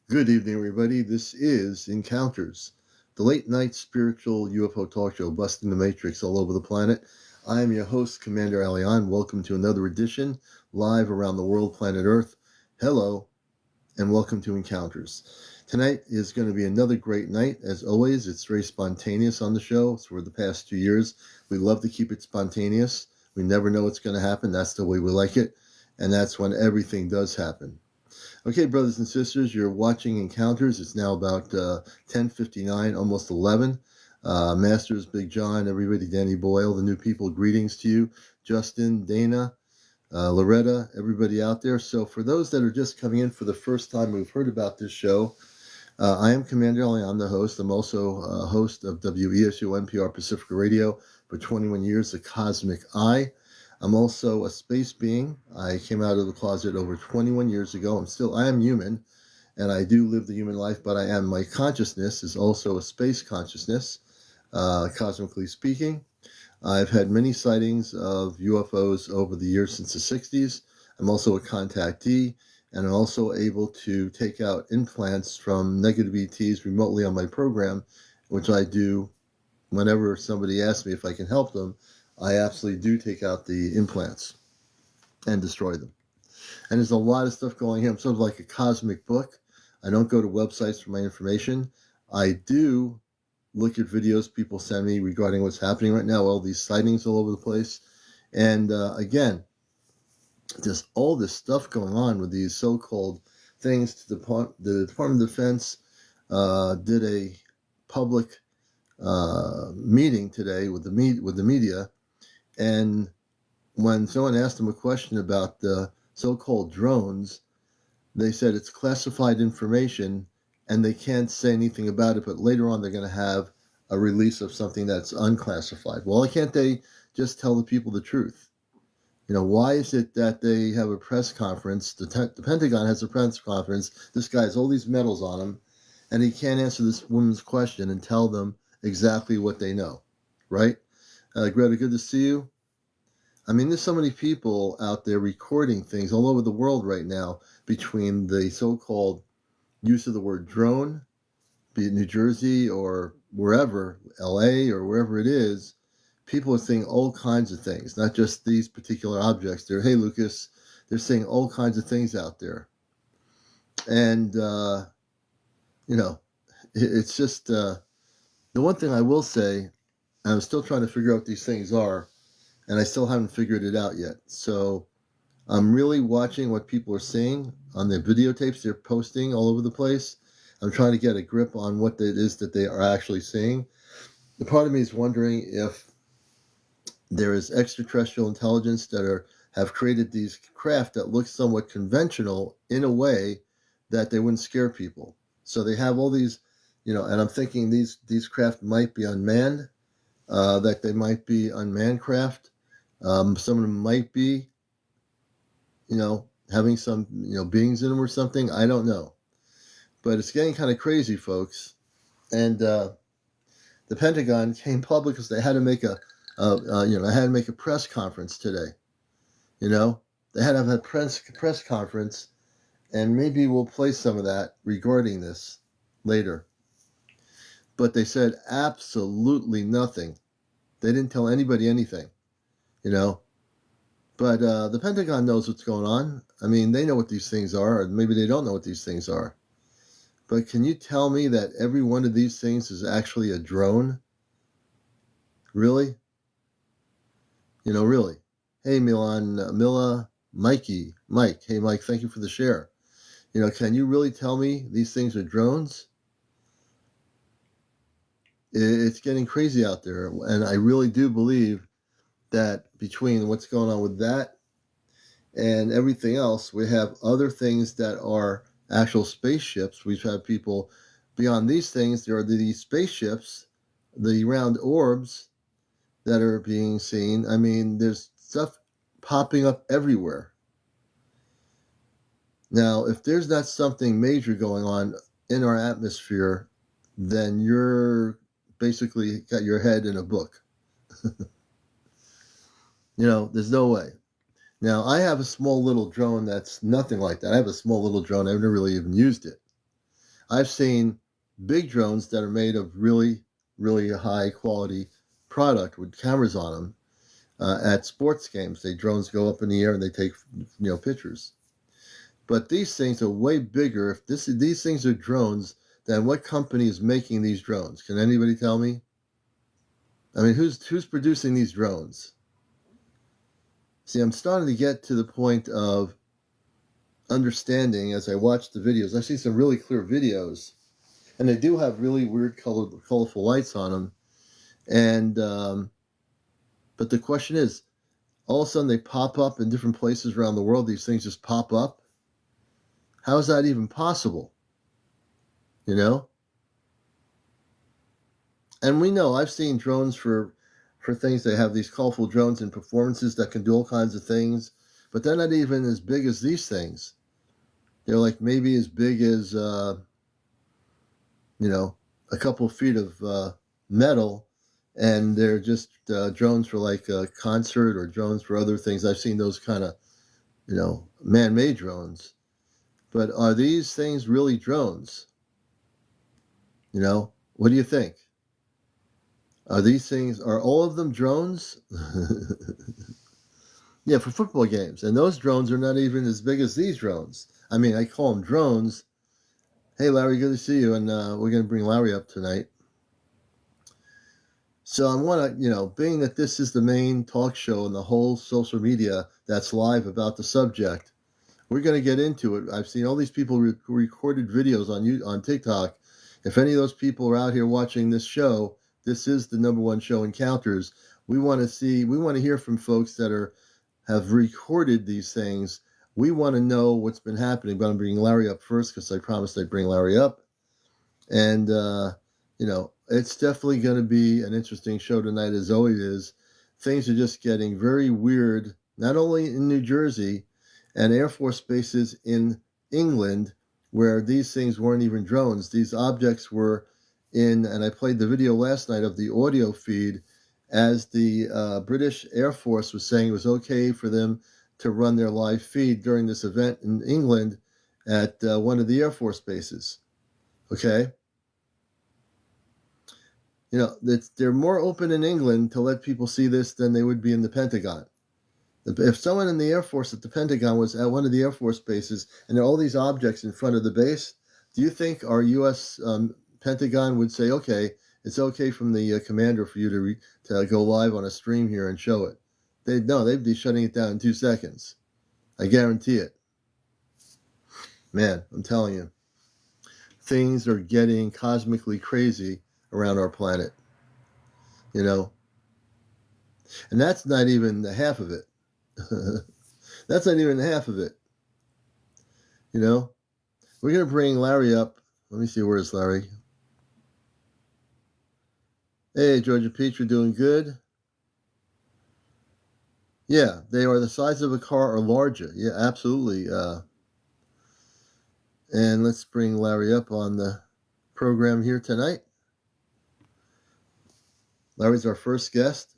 Good evening, everybody. This is Encounters, the late night spiritual UFO talk show busting the matrix all over the planet. I am your host, CmdrAleon. Welcome to another edition, live around the world, planet Earth. Hello, and welcome to Encounters. Tonight is going to be another great night. As always, it's very spontaneous on the show. For the past 2 years, we love to keep it spontaneous. We never know what's going to happen. That's the way we like it, and that's when everything does happen. Okay, brothers and sisters, you're watching Encounters. It's now about 10:59, almost 11. Masters, Big John, everybody, Danny Boyle, the new people, greetings to you. Justin, Dana, Loretta, everybody out there. So for those that are just coming in for the first time who've heard about this show, I am CmdrAleon. I'm the host. I'm also a host of WESU NPR Pacifica Radio for 21 years, The Cosmic Eye. I'm also a space being. I came out of the closet over 21 years ago. I am human, and I do live the human life, but my consciousness is also a space consciousness, cosmically speaking. I've had many sightings of UFOs over the years since the 60s. I'm also a contactee, and I'm also able to take out implants from negative ETs remotely on my program, which I do whenever somebody asks me if I can help them. I absolutely do take out the implants and destroy them. And there's a lot of stuff going here. I'm sort of like a cosmic book. I don't go to websites for my information. I do look at videos people send me regarding what's happening right now, all these sightings all over the place. And again, there's all this stuff going on with these so-called things. The Department of Defense did a public meeting today with the media. And when someone asked them a question about the so-called drones, they said it's classified information and they can't say anything about it, but later on they're going to have a release of something that's unclassified. Well, why can't they just tell the people the truth? Why is it that they have a press conference? The Pentagon has a press conference. This guy has all these medals on him, and he can't answer this woman's question and tell them exactly what they know, right? Greta, good to see you. I mean, there's so many people out there recording things all over the world right now between the so-called use of the word drone, be it New Jersey or wherever, LA or wherever it is. People are saying all kinds of things, not just these particular objects. Hey, Lucas, they're saying all kinds of things out there. And, it's just the one thing I will say, I'm still trying to figure out what these things are, and I still haven't figured it out yet. So I'm really watching what people are saying on the videotapes they're posting all over the place. I'm trying to get a grip on what it is that they are actually saying. The part of me is wondering if there is extraterrestrial intelligence that have created these craft that look somewhat conventional in a way that they wouldn't scare people. So they have all these, and I'm thinking these craft might be unmanned, that they might be unmanned craft. Some of them might be, having some, beings in them or something. I don't know. But it's getting kind of crazy, folks. And the Pentagon came public because they had to make a press conference today. They had to have a press conference, and maybe we'll play some of that regarding this later. But they said absolutely nothing. They didn't tell anybody anything, But the Pentagon knows what's going on. I mean, they know what these things are, or maybe they don't know what these things are. But can you tell me that every one of these things is actually a drone? Really? Really. Hey, Mila, Mike. Hey, Mike, thank you for the share. Can you really tell me these things are drones? It's getting crazy out there. And I really do believe that between what's going on with that and everything else, we have other things that are actual spaceships. We've had people beyond these things. There are these spaceships, the round orbs that are being seen. I mean, there's stuff popping up everywhere. Now, if there's not something major going on in our atmosphere, then you're basically got your head in a book. There's no way. Now, I have a small little drone that's nothing like that. I have a small little drone. I've never really even used it. I've seen big drones that are made of really, really high quality product with cameras on them at sports games. They drones go up in the air and they take pictures. But these things are way bigger. If these things are drones, then what company is making these drones? Can anybody tell me? I mean, who's producing these drones? See, I'm starting to get to the point of understanding as I watch the videos. I see some really clear videos, and they do have really weird, colorful lights on them. And but the question is, all of a sudden they pop up in different places around the world. These things just pop up. How is that even possible? You know? And we know I've seen drones for things. They have these colorful drones and performances that can do all kinds of things, but they're not even as big as these things. They're like maybe as big as a couple of feet of metal, and they're just drones for like a concert or drones for other things. I've seen those kind of man-made drones, but are these things really drones? What do you think? Are all of them drones? Yeah, for football games. And those drones are not even as big as these drones. I mean, I call them drones. Hey, Larry, good to see you. And we're going to bring Larry up tonight. So I want to, being that this is the main talk show and the whole social media that's live about the subject, we're going to get into it. I've seen all these people recorded videos on TikTok. If any of those people are out here watching this show, this is the #1 show, Encounters. We want to hear from folks that have recorded these things. We want to know what's been happening. But I'm bringing Larry up first because I promised I'd bring Larry up. And, it's definitely going to be an interesting show tonight, as always is. Things are just getting very weird, not only in New Jersey and Air Force bases in England, where these things weren't even drones. These objects were and I played the video last night of the audio feed as the British Air Force was saying it was okay for them to run their live feed during this event in England at one of the Air Force bases. Okay? They're more open in England to let people see this than they would be in the Pentagon. If someone in the Air Force at the Pentagon was at one of the Air Force bases and there are all these objects in front of the base, do you think our U.S. Pentagon would say, okay, it's okay from the commander for you to go live on a stream here and show it? They'd be shutting it down in 2 seconds. I guarantee it. Man, I'm telling you, things are getting cosmically crazy around our planet, and that's not even the half of it. That's not even the half of it. We're going to bring Larry up. Let me see, where's Larry? Hey, Georgia Peach, you're doing good? Yeah, they are the size of a car or larger. Yeah, absolutely. And let's bring Larry up on the program here tonight. Larry's our first guest.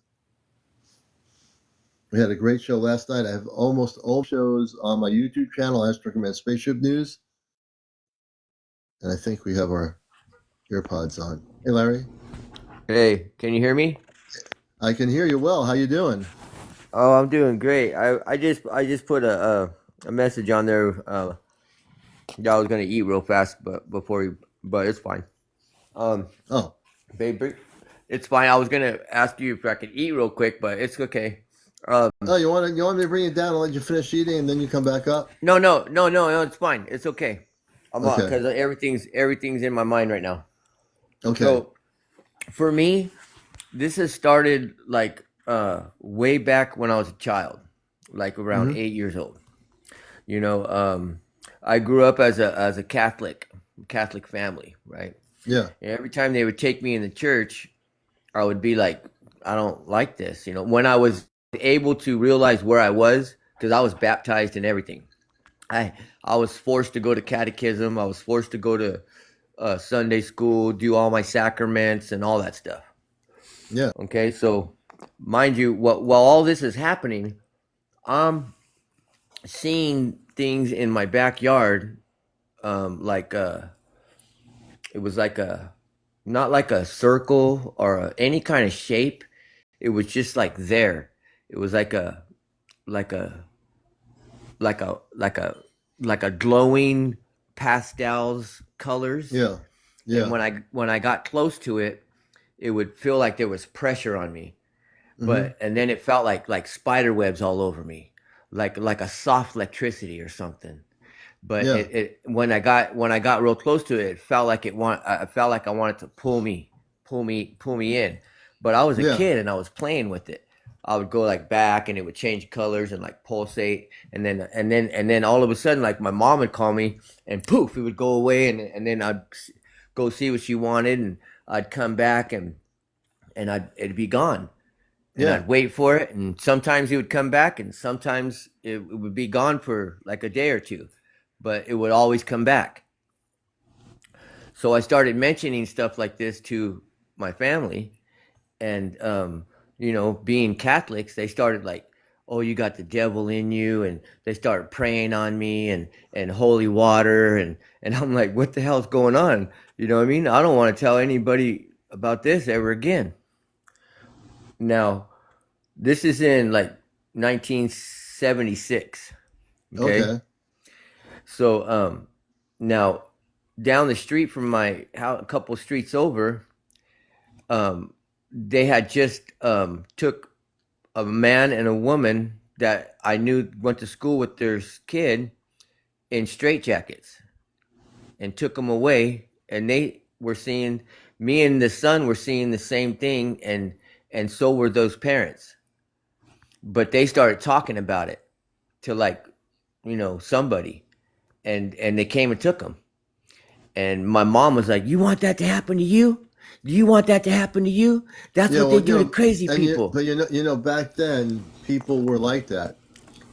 We had a great show last night. I have almost all shows on my YouTube channel, Astrocommand Spaceship News. And I think we have our earpods on. Hey, Larry. Hey, can you hear me? I can hear you well. How you doing? Oh, I'm doing great. I just put a message on there that I was gonna eat real fast, but it's fine. Oh, Babe, it's fine. I was gonna ask you if I could eat real quick, but it's okay. you want me to bring it down and let you finish eating, and then you come back up? No, it's fine. It's okay. I'm Okay. because everything's in my mind right now. Okay. So for me, this has started like way back when I was a child, like around Mm-hmm. 8 years old. I grew up as a Catholic family, right? Yeah. And every time they would take me in the church, I would be like, I don't like this. When I was able to realize where I was, because I was baptized and everything, I I was forced to go to catechism. I was forced to go to Sunday school, do all my sacraments and all that stuff. Yeah. Okay, so mind you, while all this is happening, I'm seeing things in my backyard, like It was like a not like a circle or any kind of shape. It was just like there. It was like a like a like a like a glowing pastels colors. Yeah. And Yeah. when I got close to it, it would feel like there was pressure on me. Mm-hmm. But and then it felt like spider webs all over me, like a soft electricity or something. But Yeah. it when I got real close to it, it felt like I felt like I wanted to pull me in. But I was a Yeah. kid and I was playing with it. I would go like back and it would change colors and like pulsate, and then all of a sudden, like my mom would call me and poof, it would go away, and then I'd go see what she wanted, and I'd come back, and it'd be gone, and Yeah. I'd wait for it, and sometimes it would come back, and sometimes it would be gone for like a day or two, but it would always come back. So I started mentioning stuff like this to my family, and being Catholics, they started like, "Oh, you got the devil in you," and they started praying on me, and holy water, and I'm like, "What the hell's going on?" You know what I mean? I don't want to tell anybody about this ever again. Now, this is in like 1976. Okay. Okay. So now down the street from my house, a couple of streets over, they had just took a man and a woman that I knew went to school with their kid in straitjackets and took them away, and they were seeing me and the son were seeing the same thing, and so were those parents, but they started talking about it to like somebody, and they came and took them. And my mom was like, "You want that to happen to you? Do you want that to happen to you? That's Yeah. what they Well, do to crazy and people." but back then people were like that.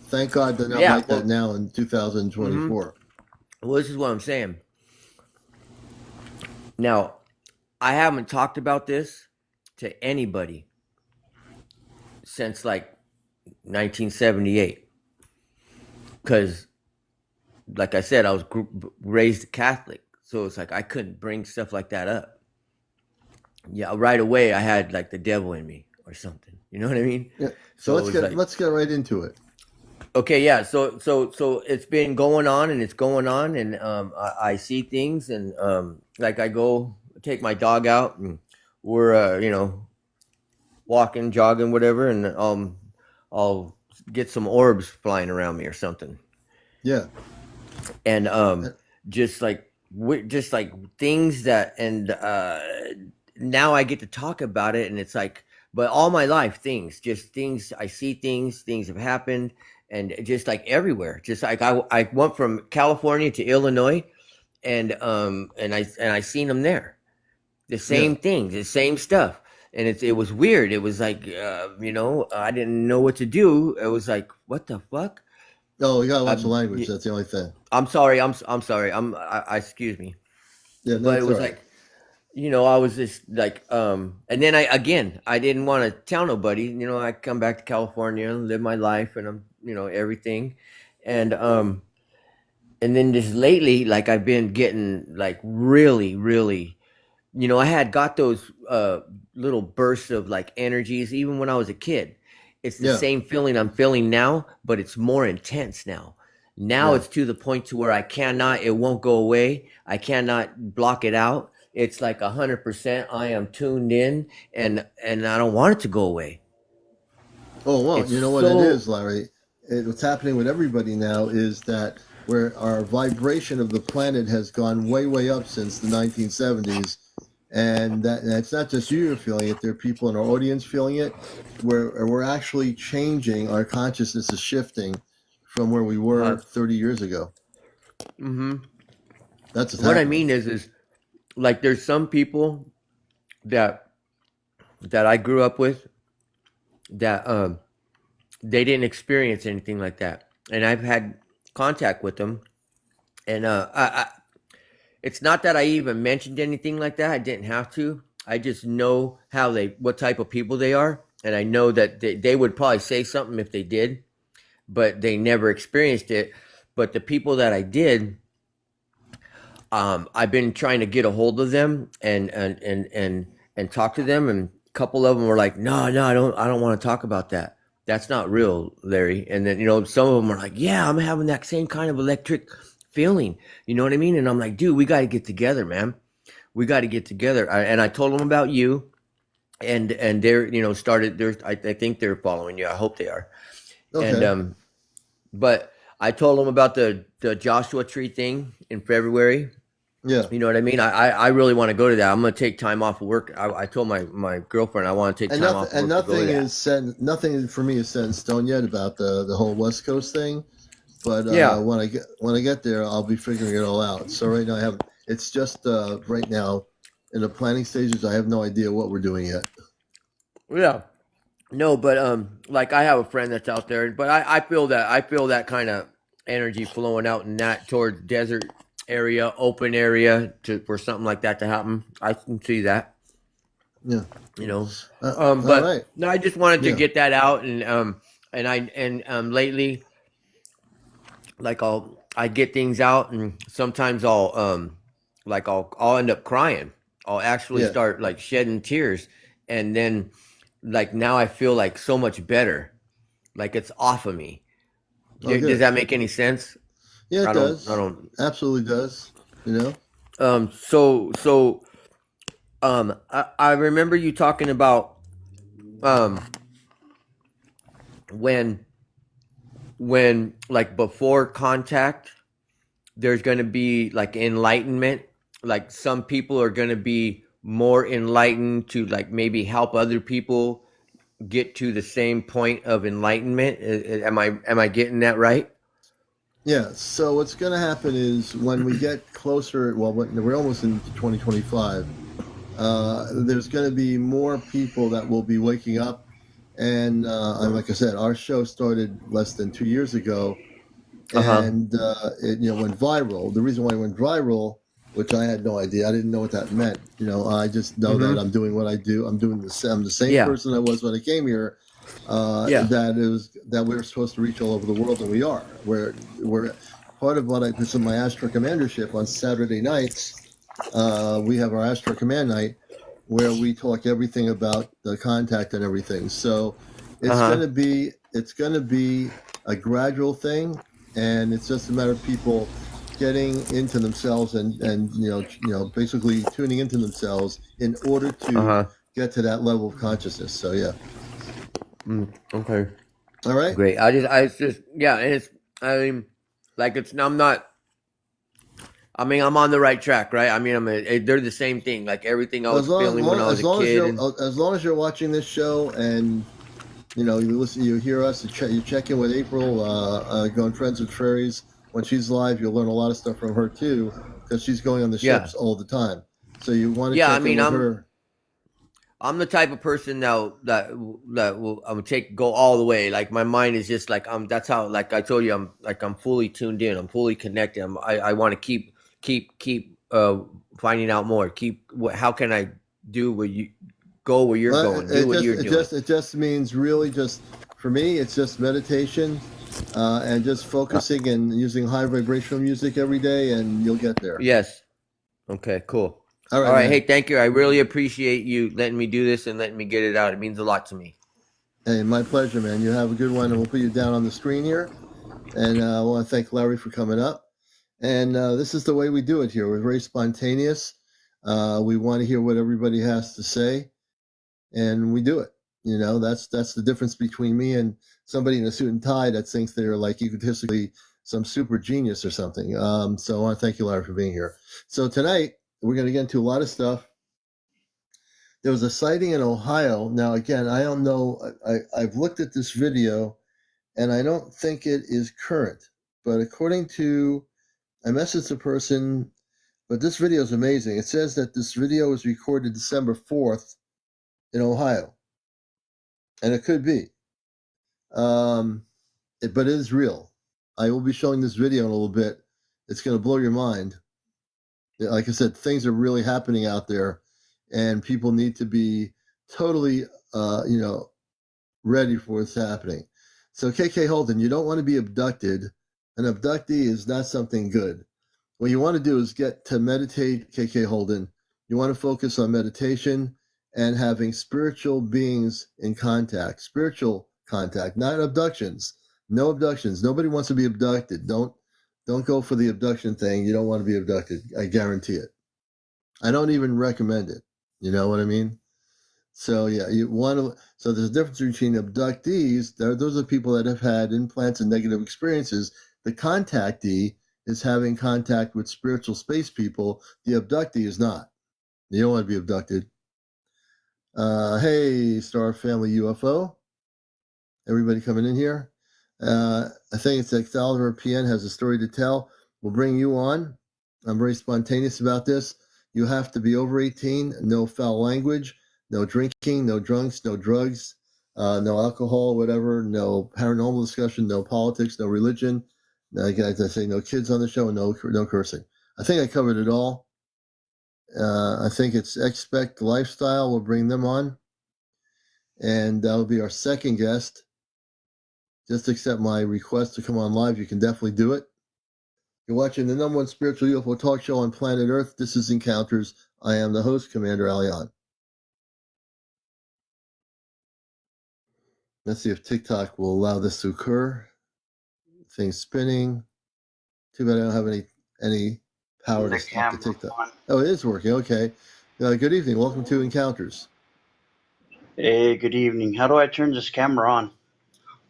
Thank God they're not Yeah, like that well, now in hmm 2024. well, this is what I'm saying. Now, I haven't talked about this to anybody since like 1978, because, like I said, I was raised Catholic, so it's like I couldn't bring stuff like that up. Yeah, right away I had like the devil in me or something. You know what I mean? Yeah. So So it was like, let's get right into it. okay, yeah. So it's been going on and it's going on, and I see things, and like I go take my dog out, and we're walking, jogging, whatever, and I'll get some orbs flying around me or something, Yeah. and Uh, just like just like things that, and now I get to talk about it, and it's like, but all my life, just things I see, things have happened, and just like everywhere, just like I went from California to Illinois, and I seen them there, the Yeah. same things, the same stuff. And it was weird. It was like, I didn't know what to do. It was like, what the fuck? Oh, you gotta watch the I'm, language. That's the only thing. I'm sorry. I'm sorry. I excuse me. Yeah. No, But it it's all was right. like, I was just like, and then I didn't want to tell nobody. I come back to California, live my life, and I'm, everything, and and then just lately, like I've been getting like really, really, I had got those little bursts of like energies even when I was a kid. It's the Yeah. same feeling I'm feeling now, but it's more intense now. Now Yeah. it's to the point to where it won't go away. I cannot block it out. It's like 100%. I am tuned in, and I don't want it to go away. Oh, well, It's you know what it so is, Larry? What's happening with everybody now is that where our vibration of the planet has gone way, way up since the 1970s, and that's not just you feeling it. There are people in our audience feeling it. Where we're actually changing. Our consciousness is shifting from where we were uh, 30 years ago. hmm That's what's what I happening. mean is like there's some people that I grew up with that they didn't experience anything like that, and I've had contact with them, and it's not that I even mentioned anything like that. I didn't have to. I just know what type of people they are, and I know that they would probably say something if they did, but they never experienced it. But the people that I did, I've been trying to get a hold of them and talk to them, and a couple of them were like, "No, no, I don't want to talk about that. That's not real, Larry." And then some of them are like, "Yeah, I'm having that same kind of electric feeling." You know what I mean? And I'm like, "Dude, we got to get together, man. We got to get together." And I told them about you, and they're started. I think they're following you. I hope they are. And Okay. but I told them about the Joshua Tree thing in February. Yeah. You know what I mean? I really want to go to that. I'm going to take time off of work. I told my girlfriend I want to take And time off of work to go to nothing that. is set. Nothing for me is set in stone yet about the whole West Coast thing. But Yeah. when I get there, I'll be figuring it all out. So right now it's just right now in the planning stages. I have no idea what we're doing yet. Yeah. No, but like I have a friend that's out there, but I feel that kind of energy flowing out in that towards desert area, open area for something like that to happen. I can see that, Yeah. you know. All But right. no, I just wanted to Yeah. get that out, and lately, like I get things out, and sometimes I'll end up crying. I'll actually Yeah. start like shedding tears, and then like now I feel like so much better, like it's off of me. Oh, Does good. that make any sense? Yeah, it I does. don't. Absolutely does. You know. I remember you talking about um when like before contact, there's going to be like enlightenment. Like some people are going to be more enlightened to like maybe help other people get to the same point of enlightenment. Am I getting that right? Yeah. So what's going to happen is when we get closer. Well, we're almost into 2025. There's going to be more people that will be waking up. And like I said, our show started less than 2 years ago, Uh huh. and it went viral. The reason why it went viral, which I had no idea, I didn't know what that meant. I just know that Mm-hmm. I'm doing what I do. I'm the same Yeah. person I was when I came here. Yeah. That we're supposed to reach all over the world, and we are. We're part of what this is my Astro Commandership on Saturday nights. We have our Astro Command night where we talk everything about the contact and everything. So Uh huh. it's gonna be a gradual thing, and it's just a matter of people getting into themselves and basically tuning into themselves in order Uh to huh. get to that level of consciousness. So yeah. Okay. All right. Great. I just yeah. And it's I mean, like it's I'm not. I mean, I'm on the right track, right? I mean, they're the same thing. Like everything I Well, was feeling when I was a kid, and as long as you're watching this show and you hear us, you check in with April, going Friends with Fairies. When she's live, you'll learn a lot of stuff from her too, because she's going on the yeah, ships all the time. So you want to yeah. I check in mean, with I'm her. I'm the type of person that will I'm take go all the way. Like my mind is just like That's how, like I told you, I'm fully tuned in. I'm fully connected. I want to keep finding out more. How can I do what you go where you're going? Do what you're doing. It just means really just for me. It's just meditation, and just focusing and using high vibrational music every day, and you'll get there. Yes. Okay. Cool. All All right, right. Hey, man. thank you. I really appreciate you letting me do this and letting me get it out. It means a lot to me. Hey, my pleasure, man. You have a good one, and we'll put you down on the screen here. And I want to thank Larry for coming up. And this is the way we do it here. We're very spontaneous. We want to hear what everybody has to say, and we do it. That's the difference between me and somebody in a suit and tie that thinks they're like egotistically some super genius or something. So I want to thank you, Larry, for being here. So tonight we're going to get into a lot of stuff. There was a sighting in Ohio. Now, again, I don't know. I've looked at this video, and I don't think it is current. But according to I messaged the person, but this video is amazing. It says that this video was recorded December 4th in Ohio, and it could be. But it is real. I will be showing this video in a little bit. It's going to blow your mind. Like I said, things are really happening out there, and people need to be totally, ready for what's happening. So, KK Holden, you don't want to be abducted. An abductee is not something good. What you want to do is get to meditate, KK Holden. You want to focus on meditation and having spiritual beings in contact, spiritual contact, not abductions. No abductions. Nobody wants to be abducted. Don't go for the abduction thing. You don't want to be abducted. I guarantee it. I don't even recommend it. You know what I mean? So yeah, you want to. So there's a difference between abductees. Those are people that have had implants and negative experiences. The contactee is having contact with spiritual space people. The abductee is not. You don't want to be abducted. Hey, Star Family UFO. Everybody coming in here. I think it's like Oliver PN has a story to tell. We'll bring you on. I'm very spontaneous about this. You have to be over 18, no foul language, no drinking, no drunks, no drugs, no alcohol, whatever, no paranormal discussion, no politics, no religion. As I say, no kids on the show, and no cursing. I think I covered it all. I think it's Expect Lifestyle. We'll bring them on. And that'll be our second guest. Just accept my request to come on live. You can definitely do it. You're watching the number one spiritual UFO talk show on planet Earth. This is Encounters. I am the host, CmdrAleon. Let's see if TikTok will allow this to occur. Things spinning. Too bad I don't have any power to stop the TikTok. Oh, it is working. Okay. Good evening. Welcome to Encounters. Hey, good evening. How do I turn this camera on?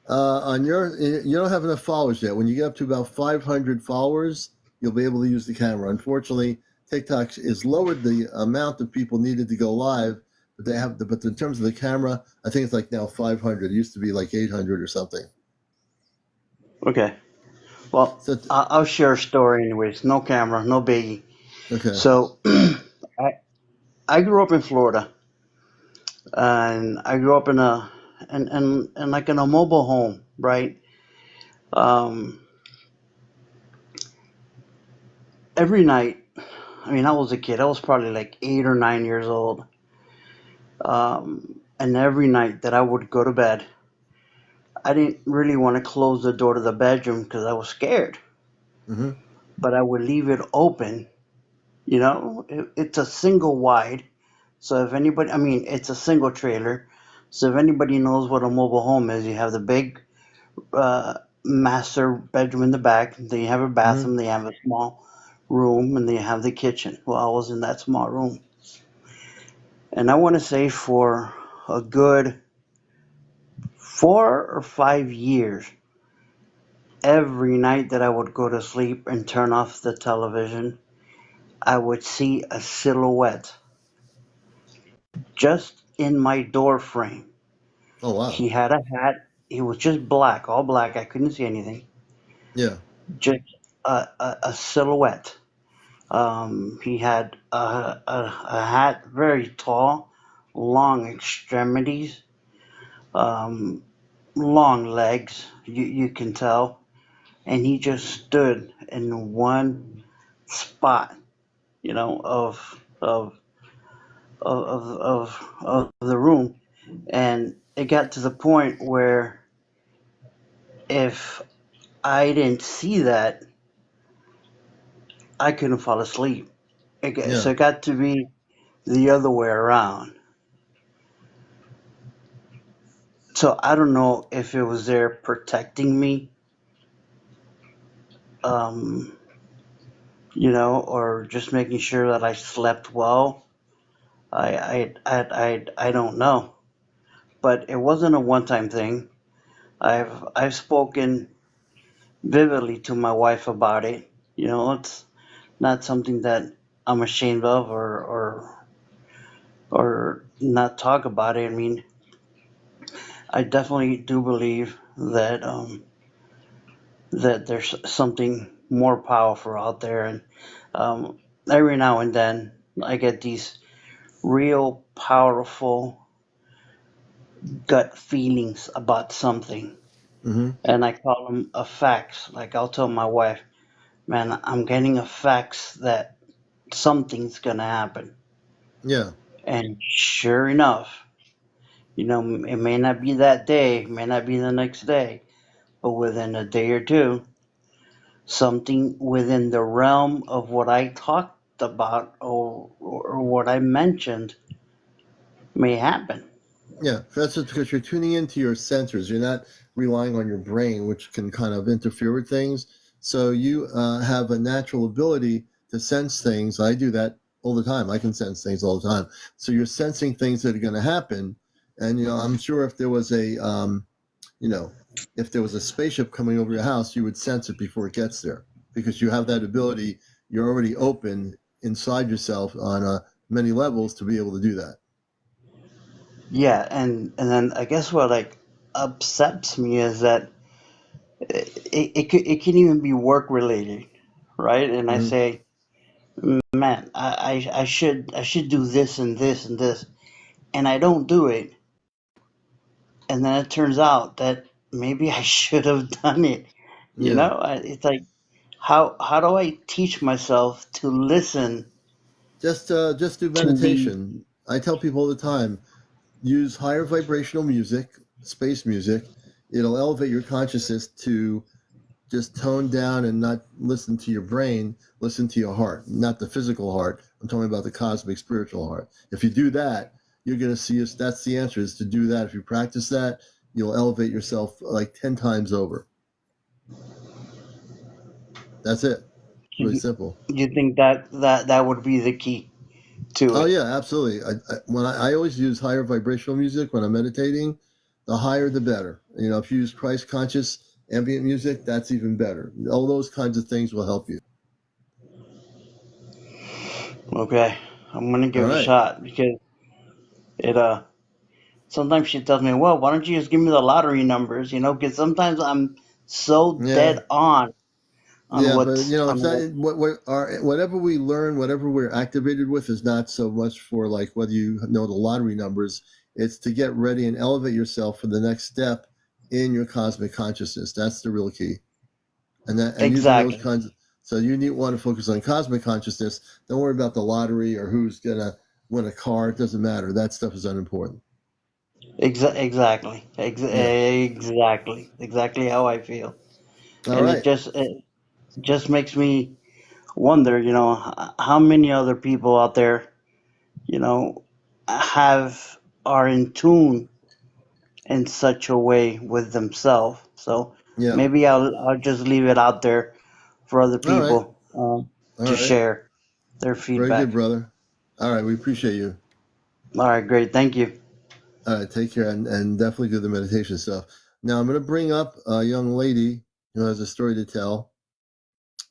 You don't have enough followers yet. When you get up to about 500 followers, you'll be able to use the camera. Unfortunately, TikTok has lowered the amount of people needed to go live, but in terms of the camera, I think it's like now 500. It used to be like 800 or something. Okay. Well, So, I'll share a story anyways. No camera, no biggie. okay. So, I grew up in Florida, and I grew up in like in a mobile home, right? Um, every night, I mean, I was a kid. I was probably like 8 or 9 years old. And every night that I would go to bed, I didn't really want to close the door to the bedroom because I was scared. Mm-hmm. But I would leave it open. It's a single wide. So if anybody, I mean, it's a single trailer. So if anybody knows what a mobile home is, you have the big master bedroom in the back. Then you have a bathroom. Mm-hmm. Then you have a small room, and then you have the kitchen. Well, I was in that small room, and I want to say for a good 4 or 5 years, every night that I would go to sleep and turn off the television, I would see a silhouette just in my door frame. Oh, wow. He had a hat. It was just black, all black. I couldn't see anything. Yeah. Just a silhouette. He had a hat, very tall, long extremities, um, long legs. You can tell, and he just stood in one spot, of the room, and it got to the point where if I didn't see that, I couldn't fall asleep. Yeah. So it got to be the other way around. So I don't know if it was there protecting me, um, or just making sure that I slept well. I don't know, but it wasn't a one-time thing. I've spoken vividly to my wife about it. It's not something that I'm ashamed of or not talk about it. I mean, I definitely do believe that there's something more powerful out there, and every now and then I get these real powerful gut feelings about something, Mm-hmm. and I call them a fax. Like I'll tell my wife, "Man, I'm getting a fax that something's gonna happen," Yeah. and sure enough, it may not be that day, it may not be the next day, but within a day or two, something within the realm of what I talked about or what I mentioned may happen. Yeah, that's just because you're tuning into your sensors. You're not relying on your brain, which can kind of interfere with things. So you have a natural ability to sense things. I do that all the time. I can sense things all the time. So you're sensing things that are going to happen. And, I'm sure if there was you know, if there was a spaceship coming over your house, you would sense it before it gets there because you have that ability. You're already open inside yourself on many levels to be able to do that. Yeah, and then I guess what like upsets me is that it can even be work related, right? And I Hmm. say, man, I should do this and this and this, and I don't do it, and then it turns out that maybe I should have done it. Yeah. It's like how do I teach myself to listen Just do to the meditation. I tell people all the time, use higher vibrational music, space music. It'll elevate your consciousness to just tone down and not listen to your brain, listen to your heart, not the physical heart. I'm talking about the cosmic spiritual heart. If you do that, you're going to see us. That's the answer, is to do that. If you practice that, you'll elevate yourself like 10 times over. That's it. Really simple. you think that would be the key to Oh it? yeah, absolutely. I always use higher vibrational music when I'm meditating. The higher, the better. If you use Christ conscious ambient music, that's even better. All those kinds of things will help you. Okay, I'm gonna All give it a right. shot because it sometimes she tells me, well, why don't you just give me the lottery numbers? Because sometimes I'm so Yeah. dead on Yeah, but on it's not what whatever we learn, whatever we're activated with, is not so much for like whether you know the lottery numbers. It's to get ready and elevate yourself for the next step in your cosmic consciousness. That's the real key. And using those exactly, kinds. So you need want to focus on cosmic consciousness. Don't worry about the lottery or who's gonna win a car. It doesn't matter. That stuff is unimportant. Yeah. exactly how I feel, All and right. it just makes me wonder, how many other people out there, you know, have are in tune in such a way with themselves. So Yeah. maybe I'll just leave it out there for other All right. people All to right. share their Very good, feedback. brother. All right. We appreciate you. All right, great, thank you. All right, take care and definitely do the meditation stuff. Now I'm going to bring up a young lady who has a story to tell,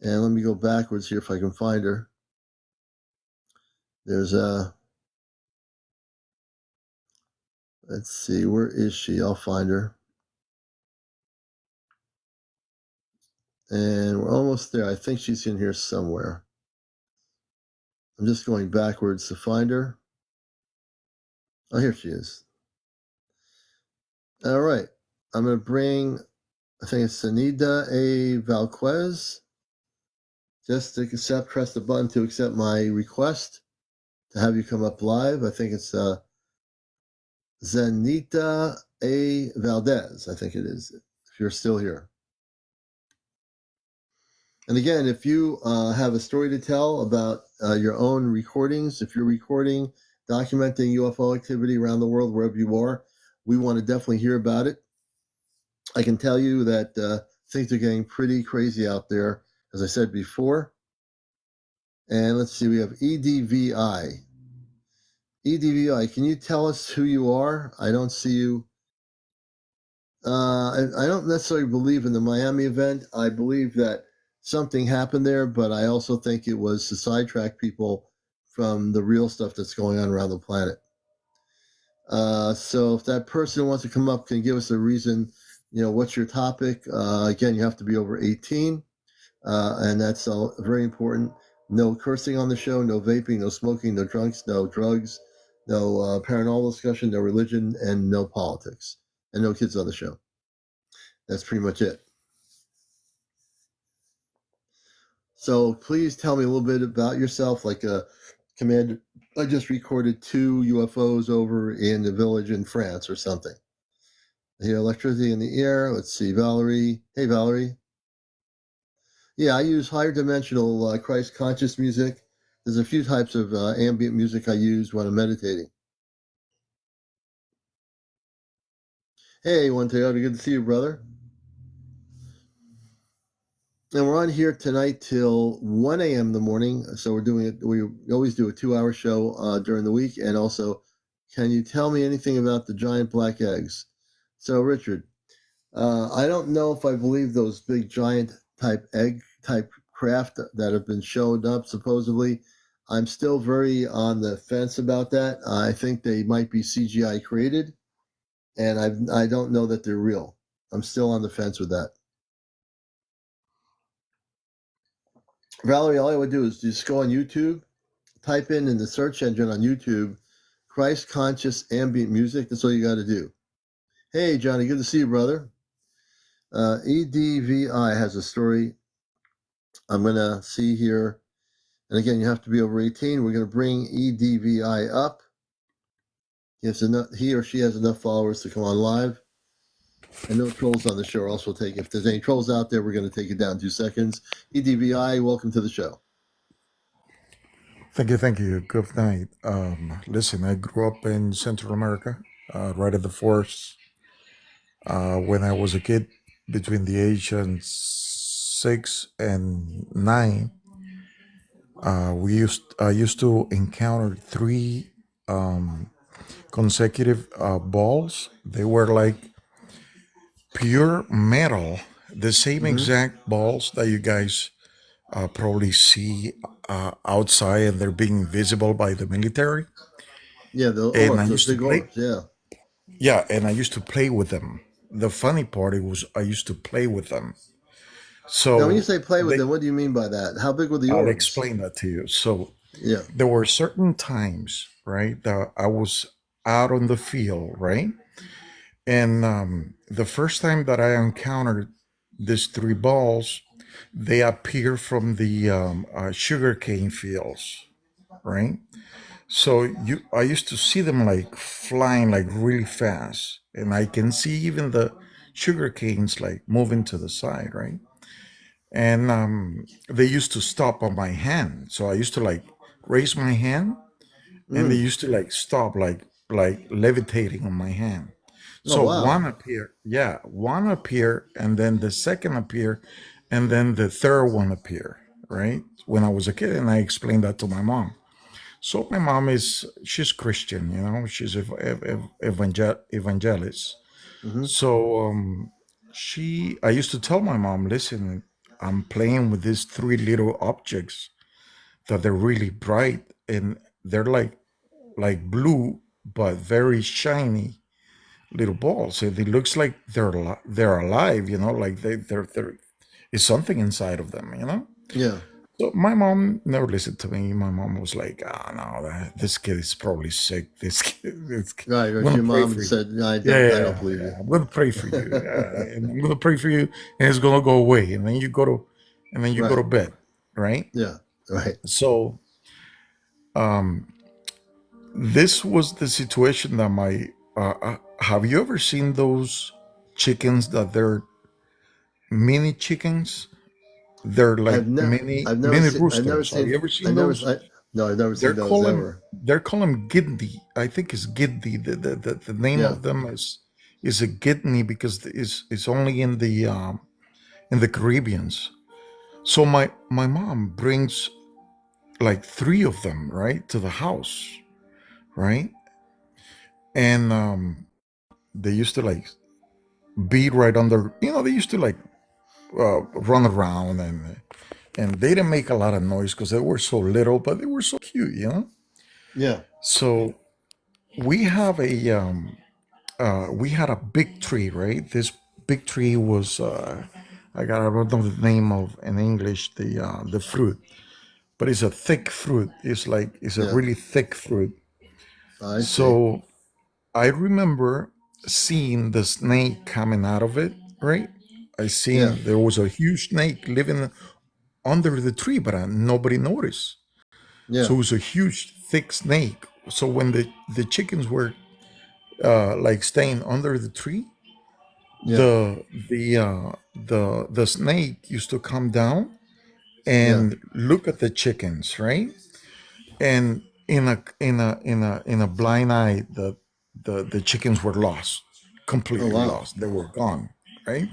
and let me go backwards here if I can find her. There's let's see, where is she? I'll find her, and we're almost there. I think she's in here somewhere. I'm just going backwards to find her. Oh, here she is. All right, I'm going to bring. I think it's Sanida A. Valquez. Just to accept, press the button to accept my request to have you come up live. I think it's Zanita A. Valdez, I think it is, if you're still here. And again, if you have a story to tell about your own recordings, if you're recording, documenting UFO activity around the world, wherever you are, we want to definitely hear about it. I can tell you that things are getting pretty crazy out there, as I said before. And let's see, we have EDVI. EDVI, can you tell us who you are? I don't see you. I don't necessarily believe in the Miami event. I believe that something happened there, but I also think it was to sidetrack people from the real stuff that's going on around the planet. So if that person wants to come up, can give us a reason, what's your topic? Again, you have to be over 18, and that's very important. No cursing on the show, no vaping, no smoking, no drunks, no drugs, no paranormal discussion, no religion, and no politics, and no kids on the show. That's pretty much it. So please tell me a little bit about yourself. Like, Commander, I just recorded 2 UFOs over in the village in France or something. The electricity in the air. Let's see, Valerie. Hey, Valerie. Yeah, I use higher dimensional Christ conscious music. There's a few types of ambient music I use when I'm meditating. Hey, one Toyota, good to see you, brother. And we're on here tonight till 1 a.m. in the morning. So we're doing it. We always do a 2-hour show during the week. And also, can you tell me anything about the giant black eggs? So, Richard, I don't know if I believe those big giant type egg type craft that have been showed up supposedly. I'm still very on the fence about that. I think they might be CGI created, and I don't know that they're real. I'm still on the fence with that. Valerie, all I would do is just go on YouTube, type in the search engine on YouTube, Christ conscious ambient music. That's all you got to do. Hey, Johnny, good to see you, brother. EDVI has a story I'm going to see here. And again, you have to be over 18. We're going to bring EDVI up. He or she has enough followers to come on live. And no trolls on the show, or else we'll take, if there's any trolls out there, we're going to take it down 2 seconds. EDVI, welcome to the show. Thank you, thank you. Good night. Listen, I grew up in Central America, right at the force. When I was a kid, between the age of 6 and 9, I used to encounter three consecutive balls. They were like pure metal, the same Mm-hmm. exact balls that you guys probably see outside, and they're being visible by the military. Yeah, the And I orbs, those used to big play. orbs, yeah. Yeah, and I used to play with them. The funny part was I used to play with them. Now, when you So say play with they, them, what do you mean by that? How big were the I'll orbs? explain that to you. So Yeah. there were certain times, right, that I was out on the field, right? And the first time that I encountered these three balls, they appear from the sugarcane fields, right? So I used to see them like flying like really fast, and I can see even the sugar canes like moving to the side, right? And they used to stop on my hand, so I used to like raise my hand, and they Mm. used to like stop, like levitating on my hand. Oh, So one wow. appeared, yeah, one appeared, and then the second appeared, and then the third one appeared, right? When I was a kid, and I explained that to my mom. So my mom she's Christian, she's evangelist. Mm-hmm. So I used to tell my mom, listen, I'm playing with these three little objects that they're really bright, and they're like blue but very shiny little balls. And it looks like they're alive, like they're is something inside of them. Yeah. So my mom never listened to me. My mom was like, "Ah, no, this kid is probably sick. Right. I'm Right. gonna Your pray mom for you. said, no, Yeah, yeah, I don't yeah, believe you. yeah. I'm gonna pray for you. And I'm gonna pray for you, and it's gonna go away. And then you go Right. to bed, right? Yeah. Right. So this was the situation that my. Have you ever seen those chickens that they're mini chickens? They're like mini I've never roosters. Have you seen, ever seen those? no, I've never They're seen those calling ever. they're calling Gidney. I think it's Gidney. The name Yeah. of them is a Gidney because it's only in the Caribbeans. So my mom brings like three of them, right, to the house, right? And they used to like be right under, they used to like run around, and they didn't make a lot of noise because they were so little, but they were so cute. Yeah. So we have we had a big tree, right? This big tree was I don't know the name of in English the fruit, but it's a thick fruit. It's a Yeah. really thick fruit. I see. So I remember seeing the snake coming out of it, right? I Yeah. seen there was a huge snake living under the tree, but nobody noticed. So Yeah. it was a huge, thick snake. So when the chickens were like staying under the tree, Yeah. the snake used to come down Yeah. and look at the chickens, right? And in a blind eye, the chickens were lost, Oh completely wow. lost. They were gone, right?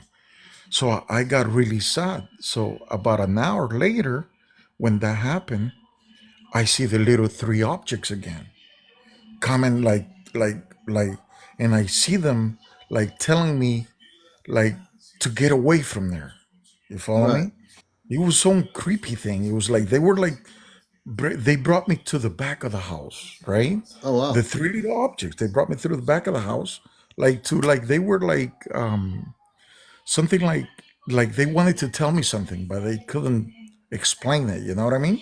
So I got really sad. So about an hour later, when that happened, I see the little three objects again coming like, and I see them like telling me like to get away from there. You follow Right. me? It was some creepy thing. It was like they were like they brought me to the back of the house, right? Oh The wow. three little objects. They brought me through the back of the house, like to like they were like something like they wanted to tell me something, but they couldn't explain it. You know what I mean?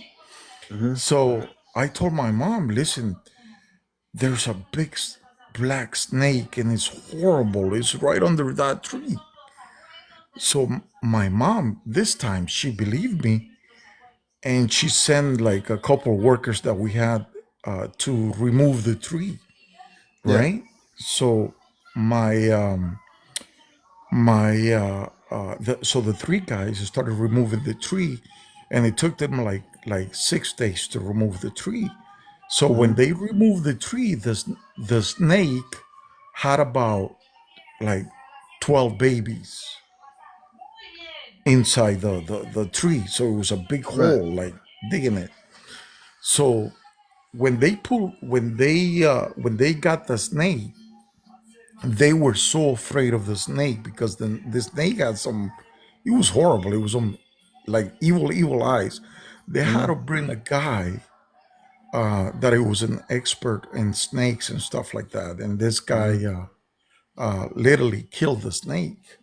Mm-hmm. So I told my mom, listen, there's a big black snake and it's horrible. It's right under that tree. So my mom, this time, she believed me and she sent like a couple of workers that we had to remove the tree, Yeah. right? So my so the three guys started removing the tree, and it took them like 6 days to remove the tree. So Mm-hmm. when they removed the tree, the snake had about like 12 babies inside the tree. So it was a big Right. hole, like digging it. So when they got the snake, they were so afraid of the snake because the snake had some, it was horrible. It was like evil eyes. They had Mm-hmm. to bring a guy that it was an expert in snakes and stuff like that. And this Mm-hmm. guy literally killed the snake.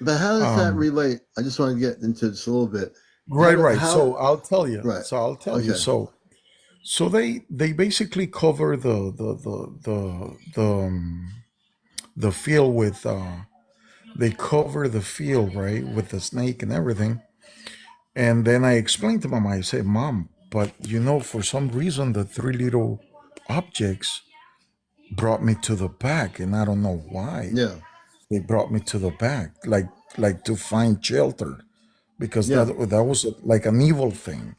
But how does that Um, relate? I just want to get into this a little bit. right, right. How So I'll tell you. right. So I'll tell you. Okay. So they basically cover the field with they cover the field, right, with the snake and everything. And then I explained to mom, I said, Mom, but for some reason the three little objects brought me to the back, and I don't know why Yeah. they brought me to the back, like to find shelter, because Yeah. that was like an evil thing.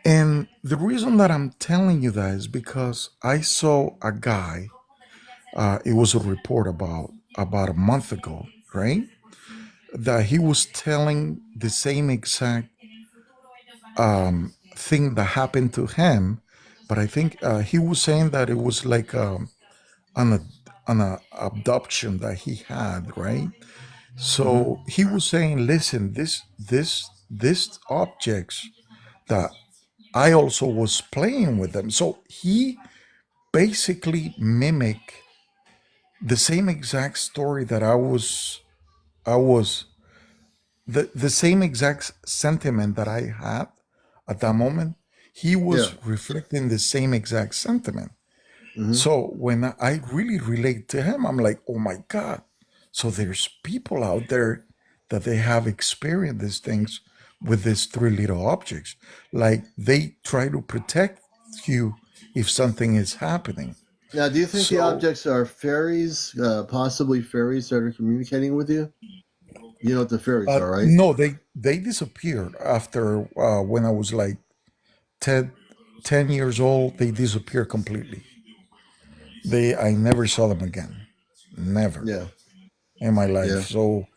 And the reason that I'm telling you that is because I saw a guy. It was a report about a month ago, right? That he was telling the same exact thing that happened to him, but I think he was saying that it was like an abduction that he had, right? Mm-hmm. So he was saying, listen, this objects that I also was playing with them. So he basically mimic the same exact story that I was the same exact sentiment that I had at that moment. He Yeah. was reflecting the same exact sentiment. Mm-hmm. So when I really relate to him, I'm like, oh my God. So there's people out there that they have experienced these things with these three little objects. Like they try to protect you if something is happening. Now, do you think the So objects are fairies, possibly fairies that are communicating with you? You know what the fairies are, right? no, they disappeared after when I was like 10, 10 years old. They disappeared completely. I never saw them again. Never Yeah. in my life. Yeah. So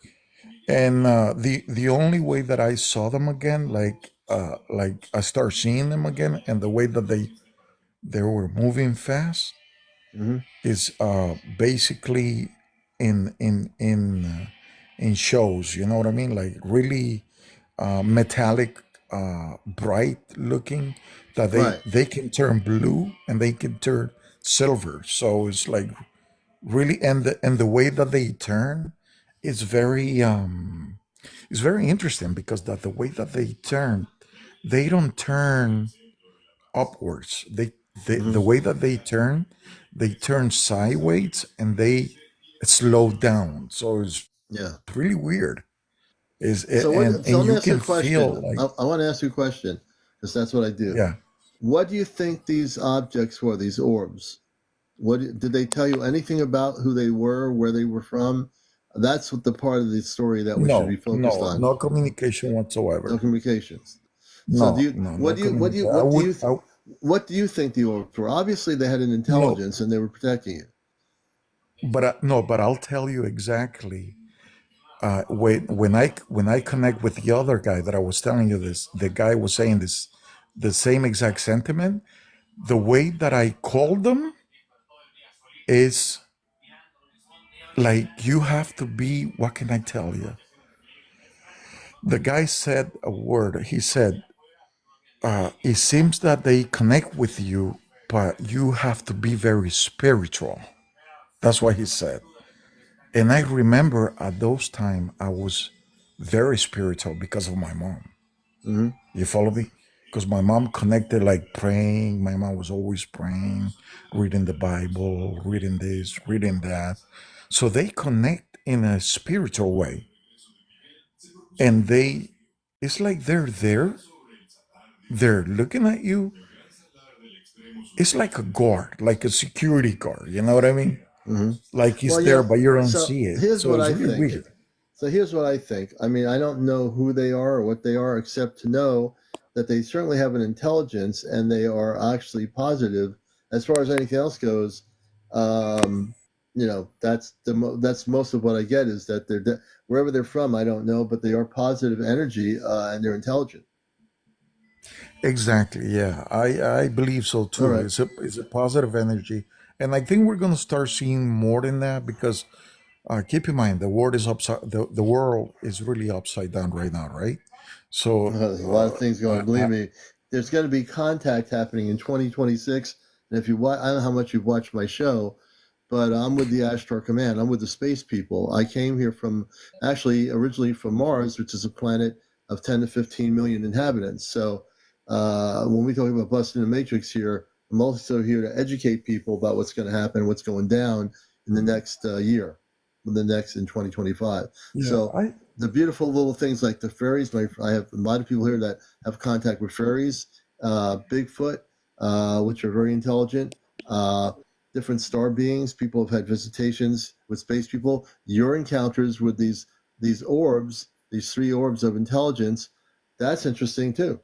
and the only way that I saw them again, like I start seeing them again, and the way that they were moving fast Mm-hmm. is basically in shows. You know what I mean? Like really metallic, bright looking, that Right. they can turn blue and they can turn silver. So it's like really, and the way that they turn is very it's very interesting because that the way that they turn, they don't turn upwards. The Mm-hmm. way that they turn sideways and they slow down. So it's Yeah. really weird. Is So what? So and let me you ask you a can question. feel like, I want to ask you a question because that's what I do. yeah. What do you think these objects were? These orbs? What did they tell you anything about who they were, where they were from? That's what the part of the story that we should be No, focused no, on. no communication No whatsoever. communications. So do No, you no, not communicate. what do you think the orbs were? Obviously, they had an No, intelligence and they were protecting you. but no, but I'll tell you exactly. When I connect with the other guy that I was telling you this, the guy was saying this, the same exact sentiment. The way that I called them is like you have to be. What can I tell you? The guy said a word. He said, "It seems that they connect with you, but you have to be very spiritual." That's what he said. And I remember at those time I was very spiritual because of my mom. Hmm. You follow me? Because my mom connected like praying. My mom was always praying, reading the Bible, reading this, reading that. So they connect in a spiritual way. And it's like they're there, they're looking at you. It's like a guard, like a security guard. You know what I mean? Hmm. Like he's Well, there, but you don't so see it. here's So what it's I really think. weird. So here's what I think. I mean, I don't know who they are or what they are, except to know that they certainly have an intelligence and they are actually positive. As far as anything else goes, um, that's most of what I get is that wherever they're from, I don't know, but they are positive energy and they're intelligent. Exactly. Yeah, I believe so All too. right. It's a positive energy, and I think we're gonna start seeing more than that because keep in mind the world is the world is really upside down right now, right? So There's a lot of things going. Believe me, there's going to be contact happening in 2026. And if you watch, I don't know how much you've watched my show, but I'm with the Ashtar Command. I'm with the space people. I came here from actually originally from Mars, which is a planet of 10 to 15 million inhabitants. So when we talk about busting the matrix here, I'm also here to educate people about what's going to happen, what's going down in the next year, in 2025. yeah, So the beautiful little things like the fairies. I have a lot of people here that have contact with fairies, Bigfoot, which are very intelligent, different star beings. People have had visitations with space people. Your encounters with these orbs, these three orbs of intelligence, that's interesting too.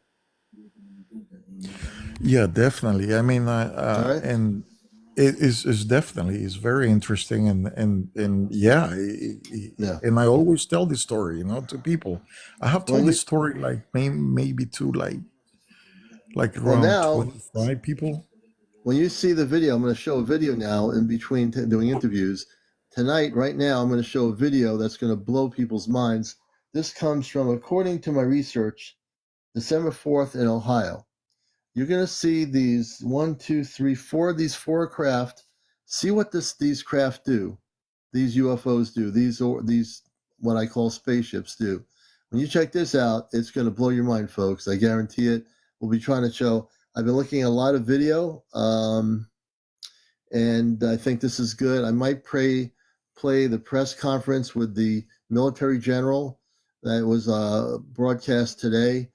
yeah, definitely. I mean, All right. and it is definitely is very interesting, and yeah, Yeah. and I always tell this story, to people. I have Well, told this story like maybe to like well around now 25 people. when you see the video, I'm going to show a video now in between doing interviews. Tonight, right now, I'm going to show a video that's going to blow people's minds. This comes from, according to my research, December 4th in Ohio. You're going to see these 1, 2, 3, 4 of these four craft. See what these craft do. These UFOs do. These what I call spaceships do. When you check this out, it's going to blow your mind, folks. I guarantee it. We'll be trying to show. I've been looking at a lot of video, and I think this is good. I might play the press conference with the military general that was broadcast today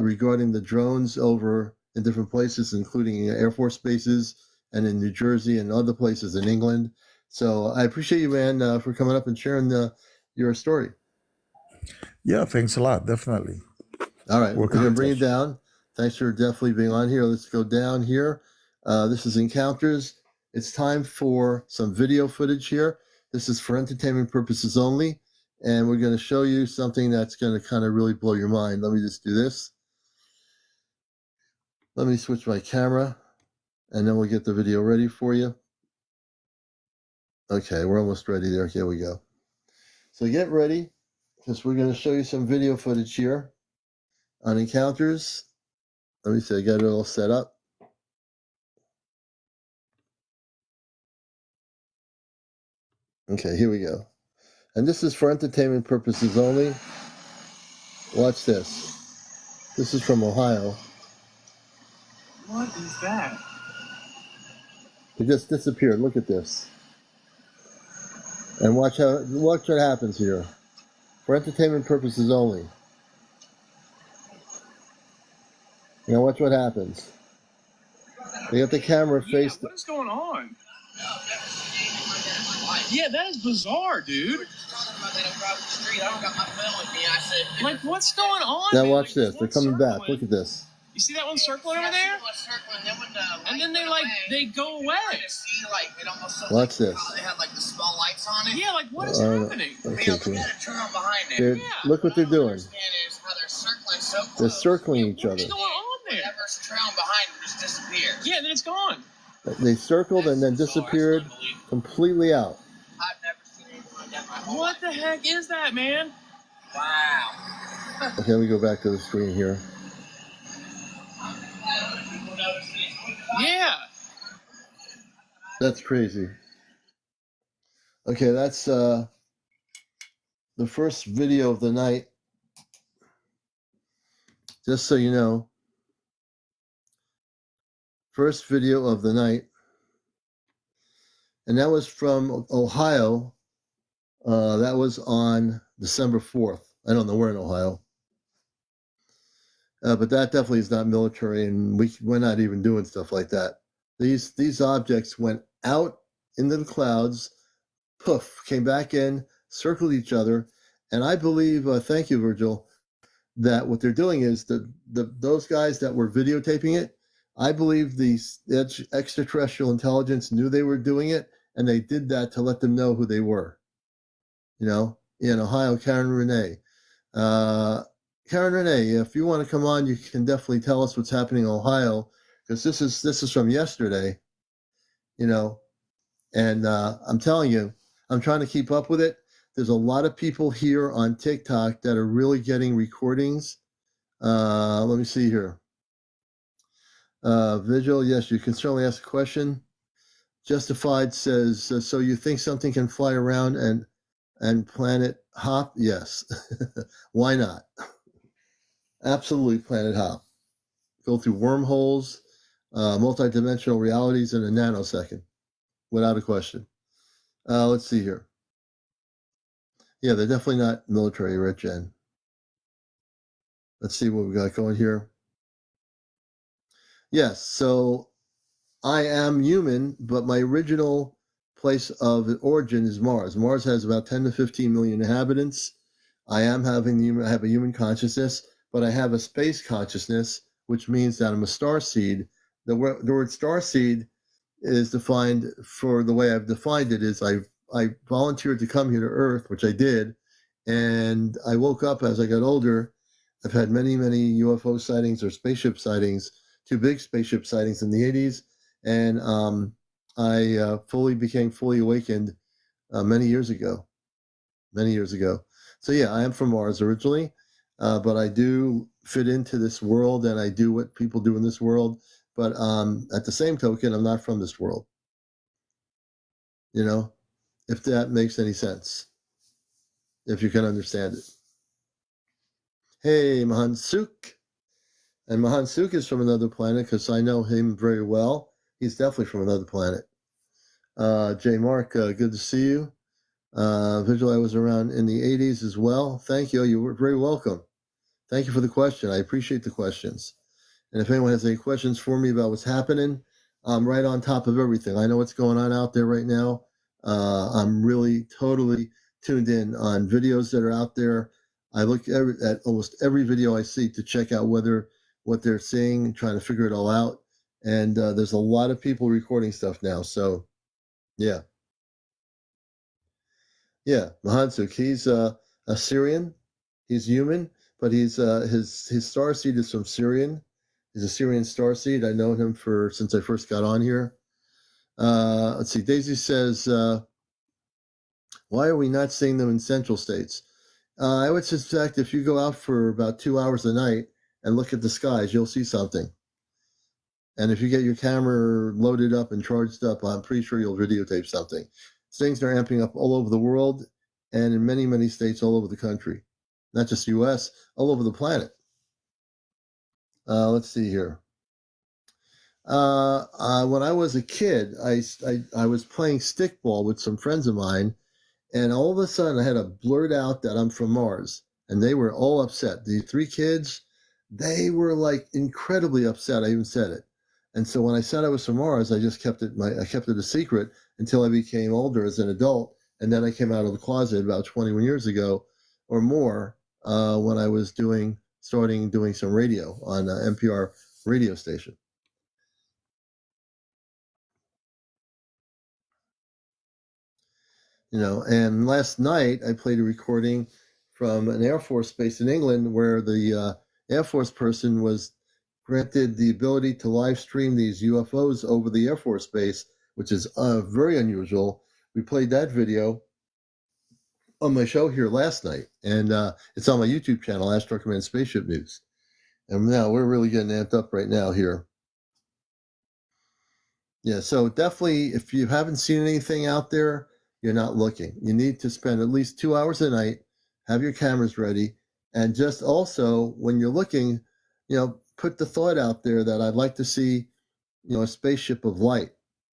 regarding the drones over in different places, including Air Force bases and in New Jersey and other places in England. So I appreciate you, man, for coming up and sharing your story. Yeah, thanks a lot. Definitely. All right, We'll we're keep going in to bring it touch. down. Thanks for definitely being on here. Let's go down here. This is Encounters. It's time for some video footage here. This is for entertainment purposes only. And we're going to show you something that's going to kind of really blow your mind. Let me just do this. Let me switch my camera, and then we'll get the video ready for you. Okay, we're almost ready there. Here we go. So get ready, because we're going to show you some video footage here on Encounters. Let me see, I got it all set up. Okay, here we go. And this is for entertainment purposes only. Watch this. This is from Ohio. What is that? It just disappeared. Look at this. And watch what happens here. For entertainment purposes only. Now watch what happens. They got the camera faced. What is going on? Yeah, that is bizarre, dude. Like, what's going on? Now man? watch Like, this. They're coming back. Look at this. You see that one circling over there? And then they go away. Watch this. They had like the small lights on it. Yeah, like what is happening? Okay, cool. Turn on behind it. They're, Look what they're doing. They're circling each other. What's going on there? Whatever's trailing behind them just disappeared. Yeah, then it's gone. They circled and then disappeared completely out. I've never seen anything like that in my whole life. What the heck is that, man? Wow. Okay, let me go back to the screen here. Yeah. That's crazy. Okay, that's the first video of the night. Just so you know, first video of the night. And that was from Ohio. That was on December 4th. I don't know where in Ohio. But that definitely is not military, and we're not even doing stuff like that. These objects went out into the clouds, poof, came back in, circled each other, and I believe, thank you, Virgil, that what they're doing is those guys that were videotaping it, I believe the extraterrestrial intelligence knew they were doing it, and they did that to let them know who they were. You know, in Ohio, Karen Renee. Karen Renee, if you want to come on, you can definitely tell us what's happening in Ohio, because this is from yesterday, you know, and I'm telling you, I'm trying to keep up with it. There's a lot of people here on TikTok that are really getting recordings. Let me see here. Vigil, yes, you can certainly ask a question. Justified says, so you think something can fly around and planet hop? Yes. Why not? Absolutely planet hop. Go through wormholes, multidimensional realities in a nanosecond, without a question. Let's see here. Yeah, they're definitely not military, right, Jen? Let's see what we got going here. Yes, so I am human, but my original place of origin is Mars. Mars has about 10 to 15 million inhabitants. I have a human consciousness, but I have a space consciousness, which means that I'm a star seed. The word star seed is defined, for the way I've defined it, is I volunteered to come here to Earth, which I did, and I woke up as I got older. I've had many, many UFO sightings or spaceship sightings, 2 big spaceship sightings in the 80s, and I became fully awakened many years ago. So yeah, I am from Mars originally, but I do fit into this world, and I do what people do in this world. But at the same token, I'm not from this world. You know, if that makes any sense, if you can understand it. Hey, Mahan Suk. And Mahan Suk is from another planet, because I know him very well. He's definitely from another planet. J. Mark, good to see you. Vigil, I was around in the 80s as well. Thank you. You were very welcome. Thank you for the question. I appreciate the questions. And if anyone has any questions for me about what's happening, I'm right on top of everything. I know what's going on out there right now. I'm really totally tuned in on videos that are out there. I look at almost every video I see to check out what they're seeing, trying to figure it all out. And there's a lot of people recording stuff now. So, yeah. Yeah, Mahansuk, he's a Syrian. He's human, but he's his star seed is from Syrian. He's a Syrian star seed. I know him since I first got on here. Let's see. Daisy says, why are we not seeing them in central states? I would suspect if you go out for about 2 hours a night and look at the skies, you'll see something. And if you get your camera loaded up and charged up, I'm pretty sure you'll videotape something. Things are amping up all over the world and in many, many states all over the country. Not just U.S., all over the planet. Let's see here. When I was a kid, I was playing stickball with some friends of mine, and all of a sudden I had to blurt out that I'm from Mars, and they were all upset. The 3 kids, they were like incredibly upset. I even said it. And so when I said I was from Mars, I just kept it a secret until I became older as an adult, And then I came out of the closet about 21 years ago or more when I was starting doing some radio on an NPR radio station. And last night I played a recording from an Air Force base in England where the Air Force person was granted the ability to live stream these UFOs over the Air Force base, which is very unusual. We played that video on my show here last night, and it's on my YouTube channel, Astro Command Spaceship News. And now we're really getting amped up right now here. Yeah, so definitely, if you haven't seen anything out there, you're not looking. You need to spend at least 2 hours a night, have your cameras ready, and just also, when you're looking, put the thought out there that I'd like to see, a spaceship of light.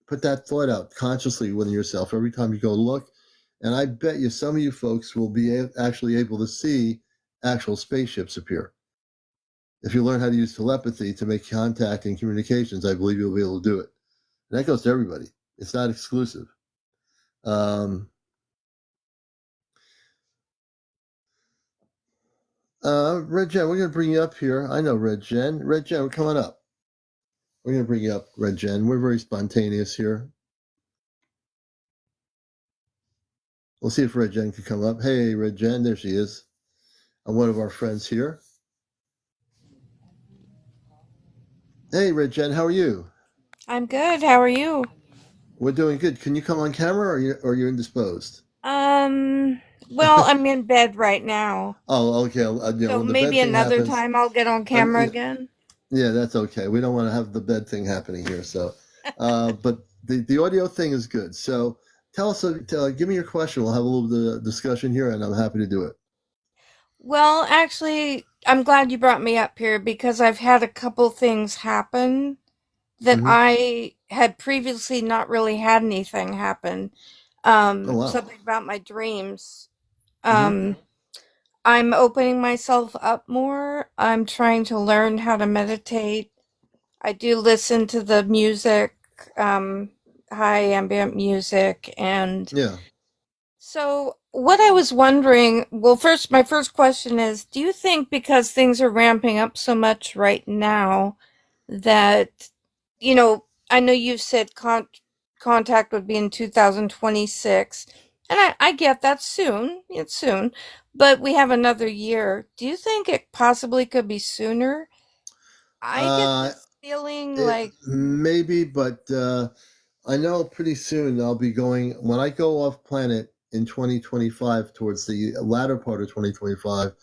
Put that thought out consciously within yourself every time you go look. And I bet you some of you folks will be actually able to see actual spaceships appear. If you learn how to use telepathy to make contact and communications, I believe you'll be able to do it. And that goes to everybody. It's not exclusive. Red Jen, we're going to bring you up here. I know Red Jen. Red Jen, we're coming up. We're going to bring you up, Red Jen. We're very spontaneous here. We'll see if Red Jen can come up. Hey, Red Jen, there she is. One of our friends here. Hey, Red Jen, how are you? I'm good. How are you? We're doing good. Can you come on camera or you're indisposed? Well, I'm in bed right now. Oh, okay. So when the maybe bed thing another happens, time I'll get on camera again. Yeah, that's okay. We don't want to have the bed thing happening here. So, but the audio thing is good. So tell us, give me your question. We'll have a little bit of discussion here, and I'm happy to do it. Well, actually, I'm glad you brought me up here because I've had a couple things happen that I had previously not really had anything happen. Oh, wow. Something about my dreams. I'm opening myself up more. I'm trying to learn how to meditate. I do listen to the music, high ambient music, and Yeah. so what I was wondering, well, first, my first question is, do you think because things are ramping up so much right now that, I know you've said contact would be in 2026, and I get that soon, it's soon, but we have another year. Do you think it possibly could be sooner? I get this feeling like maybe, but I know pretty soon I'll be going, when I go off planet in 2025, towards the latter part of 2025,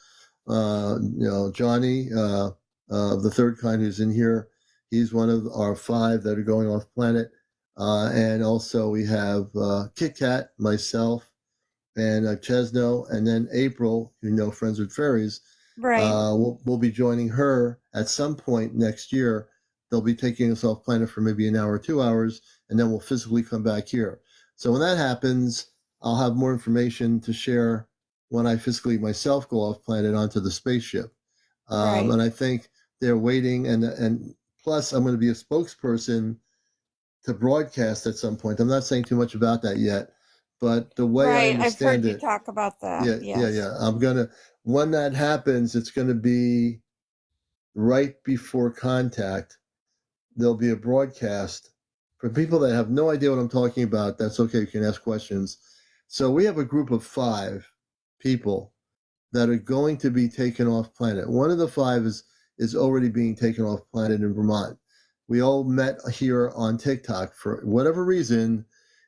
Johnny, of the third kind who's in here, he's one of our 5 that are going off planet. And also we have Kit Kat, myself, and Chesno, and then April, Friends with Fairies. right, We'll be joining her at some point next year. They'll be taking us off planet for maybe an hour or 2 hours, and then we'll physically come back here. So when that happens, I'll have more information to share when I physically myself go off planet onto the spaceship. right, And I think they're waiting, and plus I'm going to be a spokesperson to broadcast at some point. I'm not saying too much about that yet, but the way I right. I've heard understand you it, talk about that. yeah. Yes. When that happens, it's gonna be right before contact. There'll be a broadcast for people that have no idea what I'm talking about. That's okay. You can ask questions. So we have a group of 5 people that are going to be taken off planet. One of the 5 is already being taken off planet in Vermont. We all met here on TikTok for whatever reason.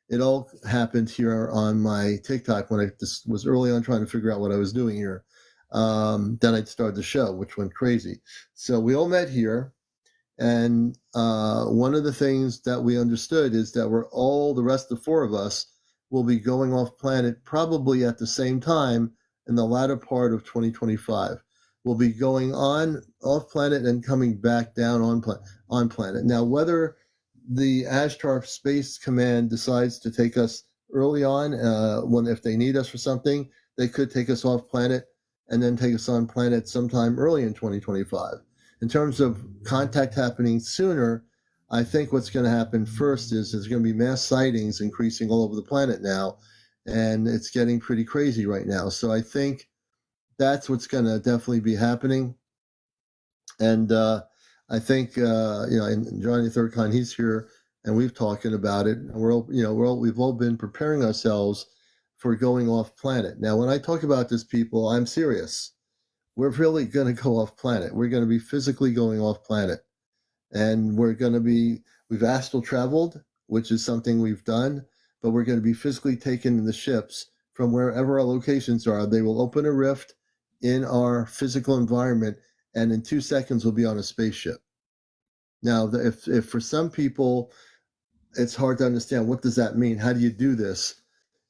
It all happened here on my TikTok when I was early on trying to figure out what I was doing here. Then I'd start the show, which went crazy. So we all met here. And one of the things that we understood is that the rest of the 4 of us will be going off planet probably at the same time in the latter part of 2025. We'll be going off planet and coming back down on planet. Now, whether the Ashtar Space Command decides to take us early on, if they need us for something, they could take us off planet and then take us on planet sometime early in 2025. In terms of contact happening sooner, I think what's going to happen first is there's going to be mass sightings increasing all over the planet now. and it's getting pretty crazy right now. So I think that's what's going to definitely be happening. And I think and Johnny Third he's here, and we've talking about it. And we've all been preparing ourselves for going off planet. Now, when I talk about this, people, I'm serious. We're really going to go off planet. We're going to be physically going off planet, and we've astral traveled, which is something we've done, but we're going to be physically taken in the ships from wherever our locations are. They will open a rift in our physical environment, and in 2 seconds we'll be on a spaceship. Now, if for some people it's hard to understand, what does that mean? How do you do this?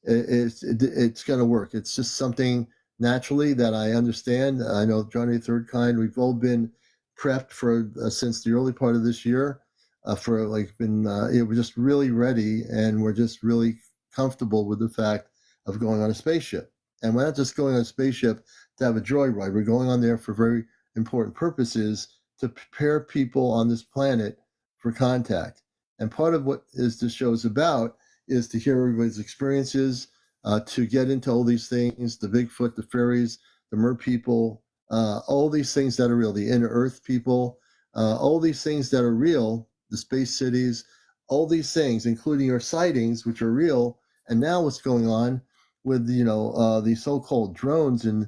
It's going to work. It's just something naturally that I understand. I know Johnny Third we've all been prepped for since the early part of this year we're just really ready, and we're just really comfortable with the fact of going on a spaceship. And we're not just going on a spaceship to have a joyride. We're going on there for very important purposes, to prepare people on this planet for contact. And part of what this show is about is to hear everybody's experiences, to get into all these things, the Bigfoot, the fairies, the mer people, all these things that are real, the inner earth people, all these things that are real, the space cities, all these things, including our sightings, which are real. And now what's going on with, these so-called drones and,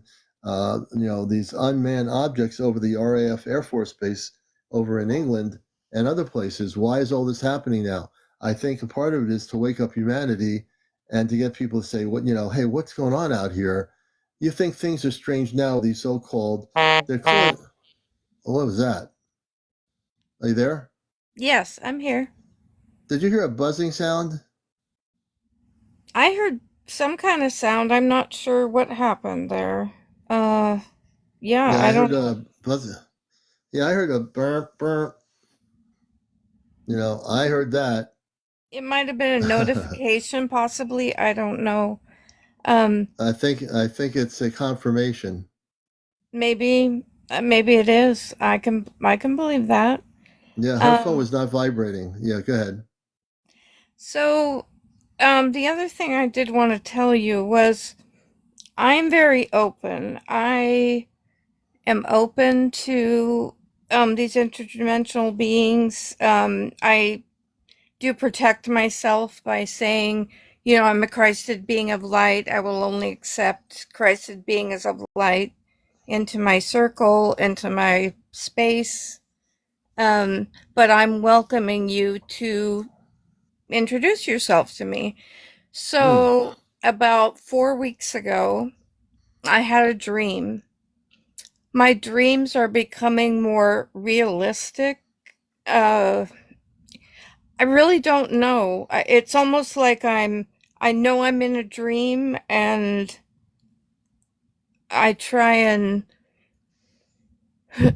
these unmanned objects over the RAF Air Force Base over in England and other places. Why is all this happening now? I think a part of it is to wake up humanity and to get people to say, hey, what's going on out here? You think things are strange now, these so-called, they're calling, what was that? Are you there? Yes, I'm here. Did you hear a buzzing sound? I heard some kind of sound. I'm not sure what happened there. Yeah, I I don't heard know. a buzz. Yeah, I heard a burp, burp. I heard that. It might have been a notification, possibly. I don't know. Um, I think it's a confirmation. maybe it is. I can believe that. Yeah, her phone Um, was not vibrating. Yeah, go ahead. so, the other thing I did want to tell you was I'm very open. I am open to these interdimensional beings. I do protect myself by saying, I'm a Christed being of light. I will only accept Christed beings of light into my circle, into my space. But I'm welcoming you to introduce yourself to me. Hmm. So, about 4 weeks ago, I had a dream. My dreams are becoming more realistic. Uh, I really don't know. It's almost like I know I'm in a dream, and I try and,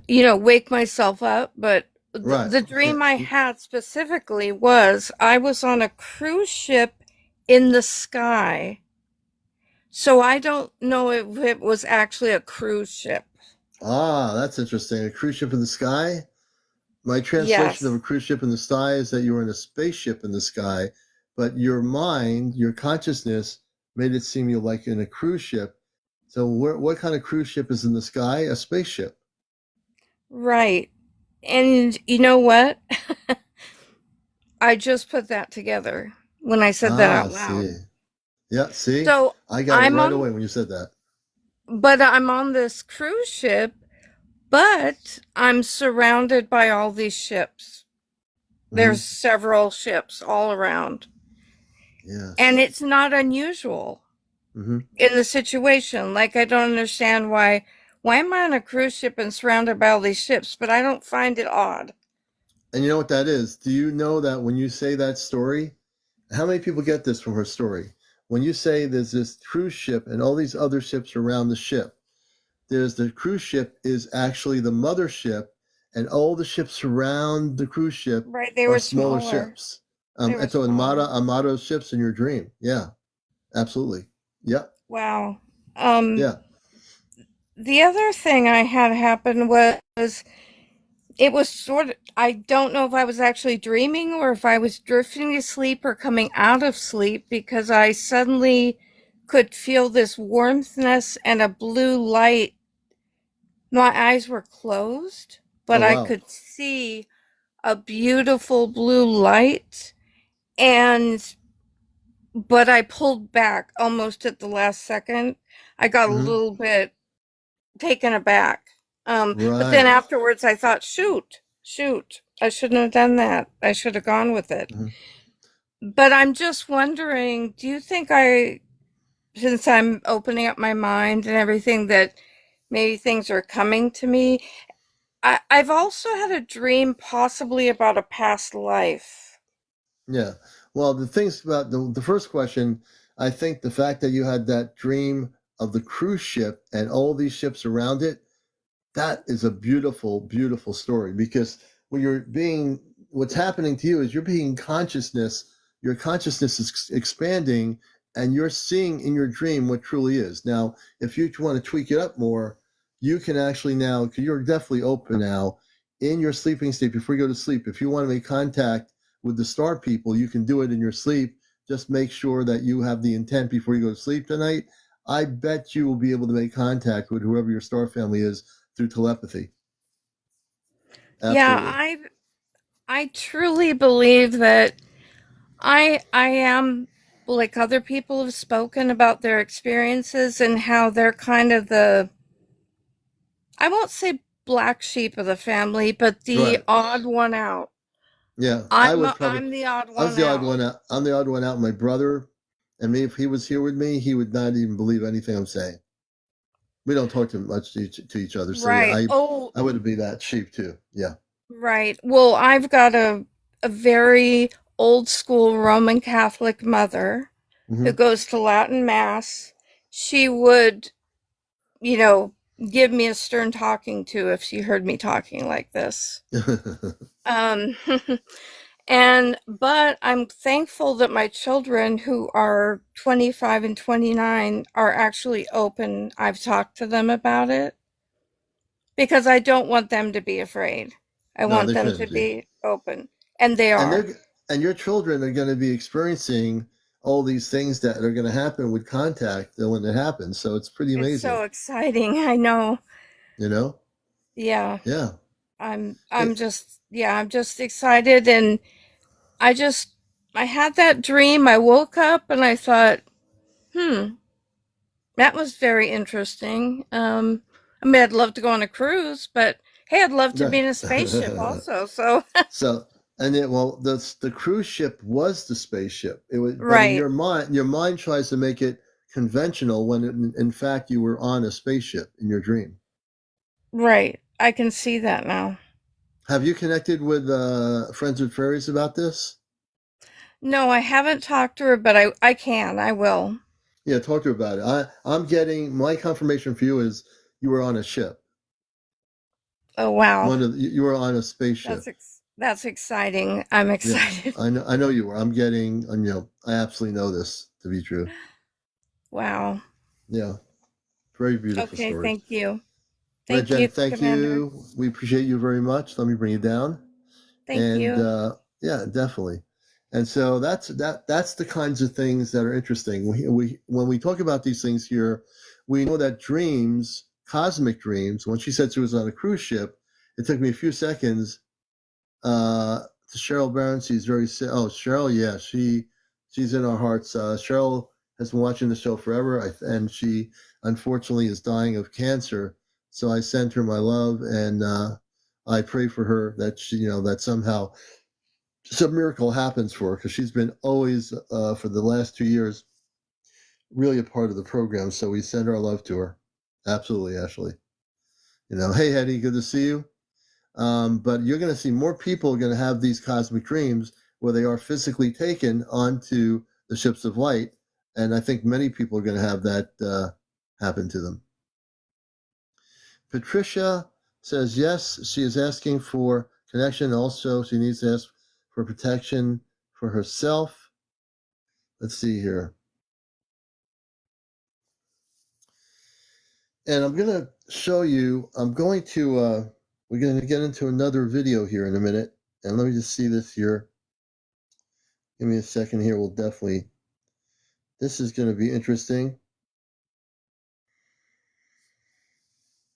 wake myself up. But Right. the dream I had specifically was I was on a cruise ship in the sky. So I don't know if it was actually a cruise ship. That's interesting. A cruise ship in the sky? My translation of a Yes. cruise ship in the sky is that you were in a spaceship in the sky, but your mind, your consciousness, made it seem you like in a cruise ship. So, what kind of cruise ship is in the sky? A spaceship. Right. And you know what? I just put that together when I said that out loud. See. Yeah, see? So I got it I'm right on, away when you said that. but I'm on this cruise ship, but I'm surrounded by all these ships. Hmm. There's several ships all around. And Yes. it's not unusual Hmm. in the situation. Like, I don't understand why am I on a cruise ship and surrounded by all these ships, but I don't find it odd. And you know what that is? Do you know that when you say that story, how many people get this from her story? When you say there's this cruise ship and all these other ships around the ship, there's the cruise ship is actually the mothership, and all the ships around the cruise ship Right, they are were smaller smaller. ships. They were And so Armada, smaller. Armada ships in your dream. Yeah, absolutely. Yep. Wow. Um, Yeah. the other thing I had happen was it was sort of, I don't know if I was actually dreaming or if I was drifting to sleep or coming out of sleep, because I suddenly could feel this warmthness and a blue light. My eyes were closed, but Oh, I wow. could see a beautiful blue light, and but I pulled back almost at the last second. I got a Hmm. little bit taken aback. But then Right. afterwards I thought, shoot, I shouldn't have done that. I should have gone with it. Hmm. But I'm just wondering, do you think since I'm opening up my mind and everything, that maybe things are coming to me? I've also had a dream possibly about a past life. Yeah. Well, the things about the first question, I think the fact that you had that dream of the cruise ship and all these ships around it, that is a beautiful, beautiful story, because what's happening to you is you're being your consciousness is expanding, and you're seeing in your dream what truly is. Now, if you want to tweak it up more, you can actually now, because you're definitely open now in your sleeping state before you go to sleep. If you want to make contact with the star people, you can do it in your sleep. Just make sure that you have the intent before you go to sleep tonight. I bet you will be able to make contact with whoever your star family is through telepathy. Yeah, Absolutely. I truly believe that I am, like other people have spoken about their experiences and how they're kind of I won't say black sheep of the family, but the Right. odd one out. Yeah. I'm the odd I was one the odd out. one out. I'm the odd one out. My brother and me, if he was here with me, he would not even believe anything I'm saying. We don't talk too much to each other. So yeah, Right. Oh, I would be that sheep too. Yeah. right. Well, I've got a very old school Roman Catholic mother who Hmm. goes to Latin Mass. She would, you know, give me a stern talking to if she heard me talking like this. Um, but I'm thankful that my children, who are 25 and 29, are actually open. I've talked to them about it because I don't want them to be afraid. I No, want they them to shouldn't be. be open, and they And are. they're and your children are going to be experiencing all these things that are going to happen with contact when it happens. So it's pretty It's amazing. so exciting. I know. You know? Yeah. Yeah. I'm just, yeah, I'm just excited, and I just I had that dream. I woke up and I thought, "Hmm, that was very interesting." I mean, I'd love to go on a cruise, but hey, I'd love to be Right. in a spaceship also. So, So, and it, well, the cruise ship was the spaceship. It was, but in right, your mind tries to make it conventional when in fact you were on a spaceship in your dream. right. I can see that now. Have you connected with Friends with Fairies about this? No, I haven't talked to her, but I can. I will. Yeah, talk to her about it. I'm getting my confirmation for you is you were on a ship. Oh, wow. You were on a spaceship. That's exciting. I'm Yeah, excited. I know you were. I'm getting, I absolutely know this to be true. Wow. Yeah, very beautiful Okay, stories. thank you. Right, Thank Jen, you, thank Commander. you. We appreciate you very much. Let me bring you down. Thank And you. yeah, definitely. And so that's the kinds of things that are interesting. We when we talk about these things here, we know that dreams, cosmic dreams. When she said she was on a cruise ship, it took me a few seconds. To Cheryl Barron, she's very sick. Oh, Cheryl, yeah, she's in our hearts. Cheryl has been watching the show forever, and she unfortunately is dying of cancer. So I sent her my love, and I pray for her that that somehow some miracle happens for her, because she's been always for the last 2 years really a part of the program. So we send our love to her. Absolutely, Ashley. Hey Hetty, good to see you. But you're going to see more people are going to have these cosmic dreams where they are physically taken onto the ships of light. And I think many people are going to have that happen to them. Patricia says, yes, she is asking for connection. Also, she needs to ask for protection for herself. Let's see here. And I'm going to show you, we're going to get into another video here in a minute. And let me just see this here. Give me a second here. We'll definitely This is going to be interesting.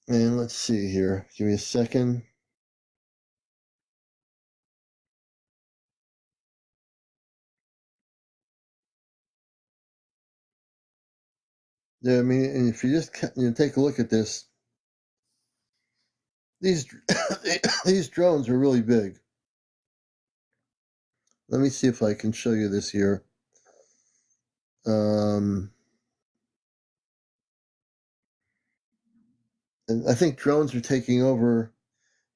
And let's see here. Give me a second. Yeah, I mean, and if you just take a look at this, these these drones are really big. Let me see if I can show you this here. And I think drones are taking over.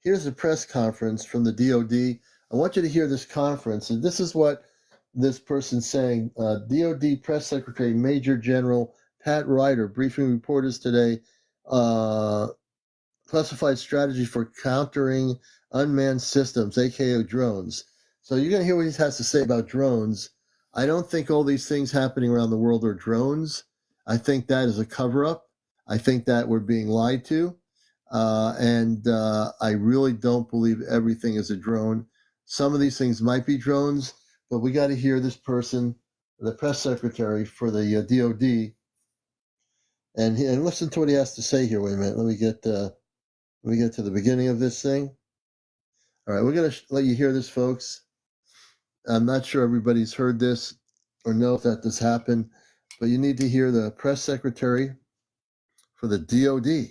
Here's a press conference from the DoD. I want you to hear this conference, and this is what this person's saying. DoD Press Secretary Major General Pat Ryder briefing reporters today. Classified strategy for countering unmanned systems, aka drones. So you're going to hear what he has to say about drones. I don't think all these things happening around the world are drones. I think that is a cover-up. I think that we're being lied to. And I really don't believe everything is a drone. Some of these things might be drones, but we got to hear this person, the press secretary for the DoD, and listen to what he has to say here. Wait a minute. Let me get to the beginning of this thing. All right, we're going to let you hear this, folks. I'm not sure everybody's heard this or know if that this happened, but you need to hear the press secretary for the DoD.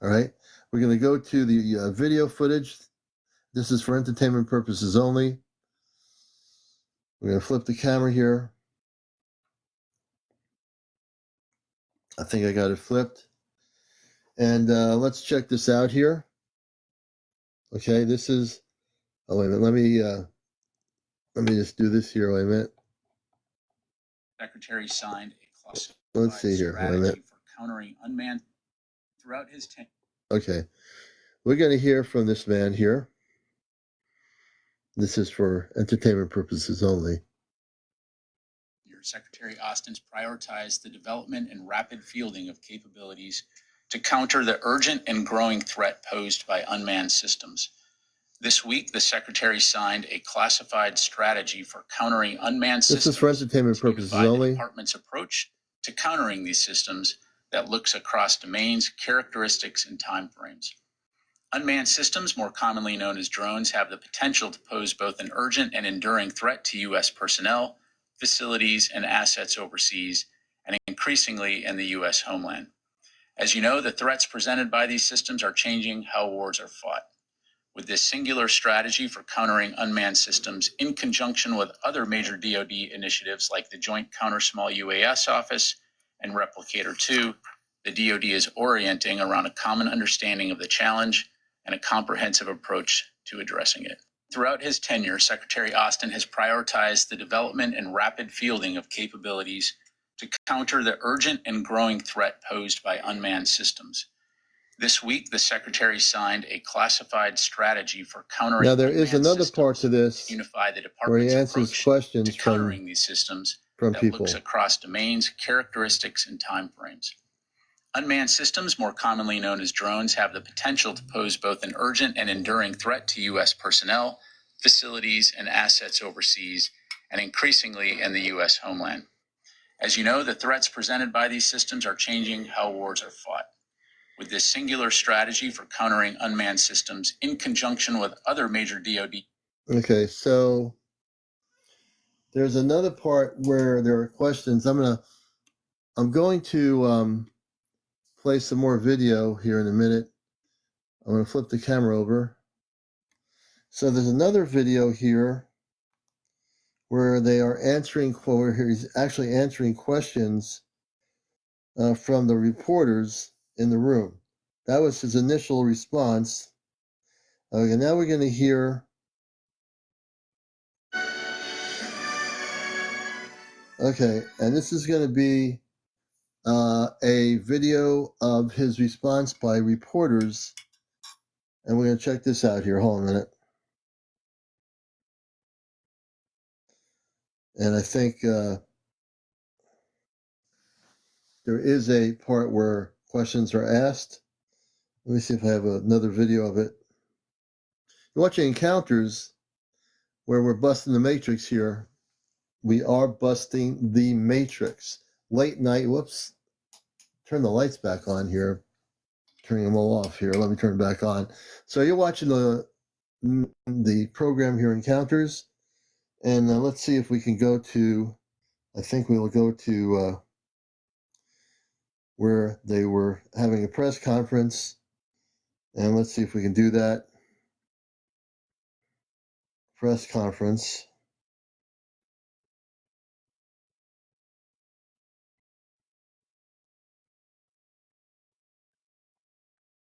All right, we're going to go to the video footage. This is for entertainment purposes only. We're going to flip the camera here. I think I got it flipped. And let's check this out here. Okay, this is, oh, wait a minute. Let me just do this here. Wait a minute. Secretary signed a classified Let's see here. strategy for countering unmanned throughout his tenure. Okay, we're going to hear from this man here. This is for entertainment purposes only. Secretary Austin's prioritized the development and rapid fielding of capabilities to counter the urgent and growing threat posed by unmanned systems. This week, the Secretary signed a classified strategy for countering unmanned systems. This is for entertainment purposes only. The department's approach to countering these systems that looks across domains, characteristics, and timeframes. Unmanned systems, more commonly known as drones, have the potential to pose both an urgent and enduring threat to U.S. personnel, facilities, and assets overseas, and increasingly in the U.S. homeland. As you know, the threats presented by these systems are changing how wars are fought. With this singular strategy for countering unmanned systems, in conjunction with other major DoD initiatives like the Joint Counter Small UAS Office and Replicator 2, the DoD is orienting around a common understanding of the challenge and a comprehensive approach to addressing it. Throughout his tenure, Secretary Austin has prioritized the development and rapid fielding of capabilities to counter the urgent and growing threat posed by unmanned systems. This week, the Secretary signed a classified strategy for countering. Now, there is another part to this unify the where he department's answers approach questions to countering these systems from that people. Looks across domains, characteristics, and timeframes. Unmanned systems, more commonly known as drones, have the potential to pose both an urgent and enduring threat to U.S. personnel, facilities, and assets overseas, and increasingly in the U.S. homeland. As you know, the threats presented by these systems are changing how wars are fought. With this singular strategy for countering unmanned systems, in conjunction with other major DoD. Okay, so there's another part where there are questions. I'm going to play some more video here in a minute. I'm going to flip the camera over. So there's another video here where they are answering, where he's actually answering questions from the reporters in the room. That was his initial response. Okay, now we're going to hear. Okay, and this is going to be a video of his response by reporters. And we're going to check this out here. Hold on a minute. And I think there is a part where questions are asked. Let me see if I have another video of it. You're watching Encounters, where we're busting the matrix here. we are busting the matrix. Late night, whoops, turn the lights back on here. Turning them all off here. Let me turn it back on. So you're watching the program here, Encounters. And let's see if we can go to, I think we will go to where they were having a press conference. And let's see if we can do that. Press conference.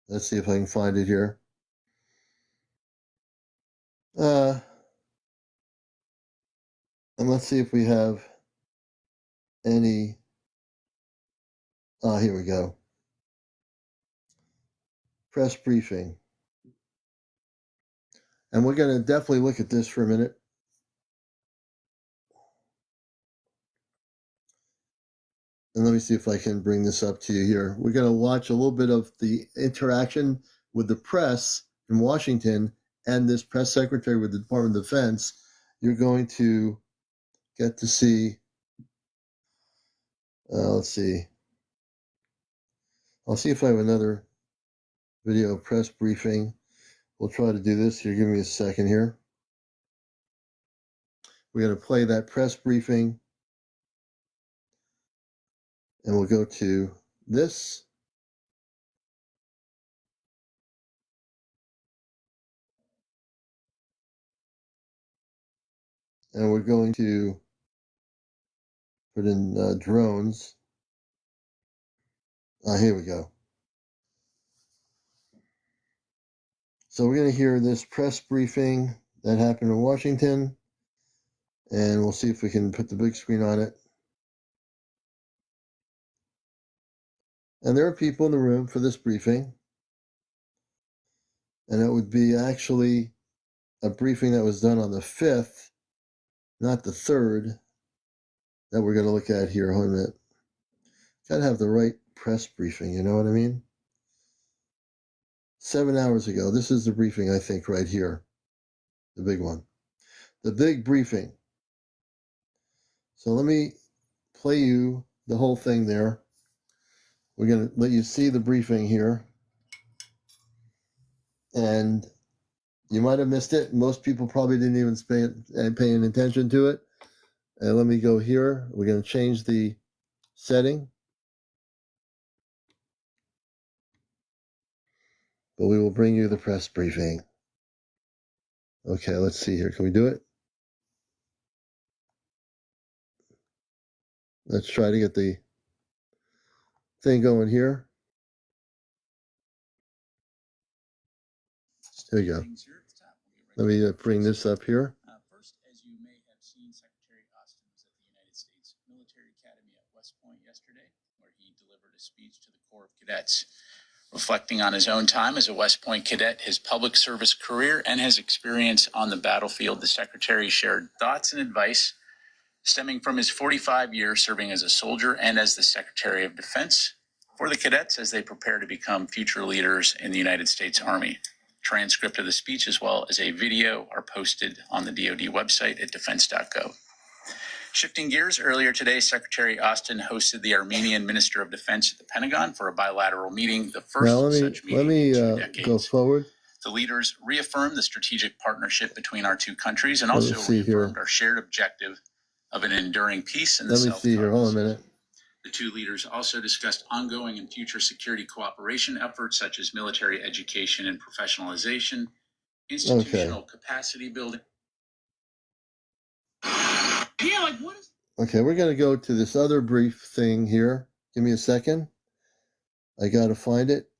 Let's see if I can find it here. And let's see if we have any. Here we go. Press briefing. And we're going to definitely look at this for a minute. And let me see if I can bring this up to you here. We're going to watch a little bit of the interaction with the press in Washington and this press secretary with the Department of Defense. You're going to get to see, let's see. I'll see if I have another video press briefing. We'll try to do this here. Give me a second here. We're going to play that press briefing. And we'll go to this. And we're going to put in drones. Here we go. So we're going to hear this press briefing that happened in Washington. And we'll see if we can put the big screen on it. And there are people in the room for this briefing. And it would be actually a briefing that was done on the 5th, not the 3rd, that we're going to look at here. Hold on a minute. Got to have the right press briefing, you know what I mean? 7 hours ago. This is the briefing, I think, right here. The big one. The big briefing. So let me play you the whole thing there. We're going to let you see the briefing here. And you might have missed it. Most people probably didn't even pay any attention to it. And let me go here. We're going to change the setting. But we will bring you the press briefing. Okay, let's see here. Can we do it? Let's try to get the thing going here. There you go. Let me bring this up here. First, as you may have seen, Secretary Austin was at the United States Military Academy at West Point yesterday, where he delivered a speech to the Corps of Cadets. Reflecting on his own time as a West Point cadet, his public service career, and his experience on the battlefield, the Secretary shared thoughts and advice stemming from his 45 years serving as a soldier and as the Secretary of Defense for the cadets as they prepare to become future leaders in the United States Army. Transcript of the speech as well as a video are posted on the DoD website at defense.gov. Shifting gears, earlier today, Secretary Austin hosted the Armenian Minister of Defense at the Pentagon for a bilateral meeting, the first such meeting in 2 decades. Go forward. The leaders reaffirmed the strategic partnership between our two countries and also reaffirmed our shared objective of an enduring peace in the South. Let me see here. Hold on a minute. The two leaders also discussed ongoing and future security cooperation efforts such as military education and professionalization, institutional capacity building. Yeah, like what is... Okay, we're going to go to this other brief thing here. Give me a second. I got to find it.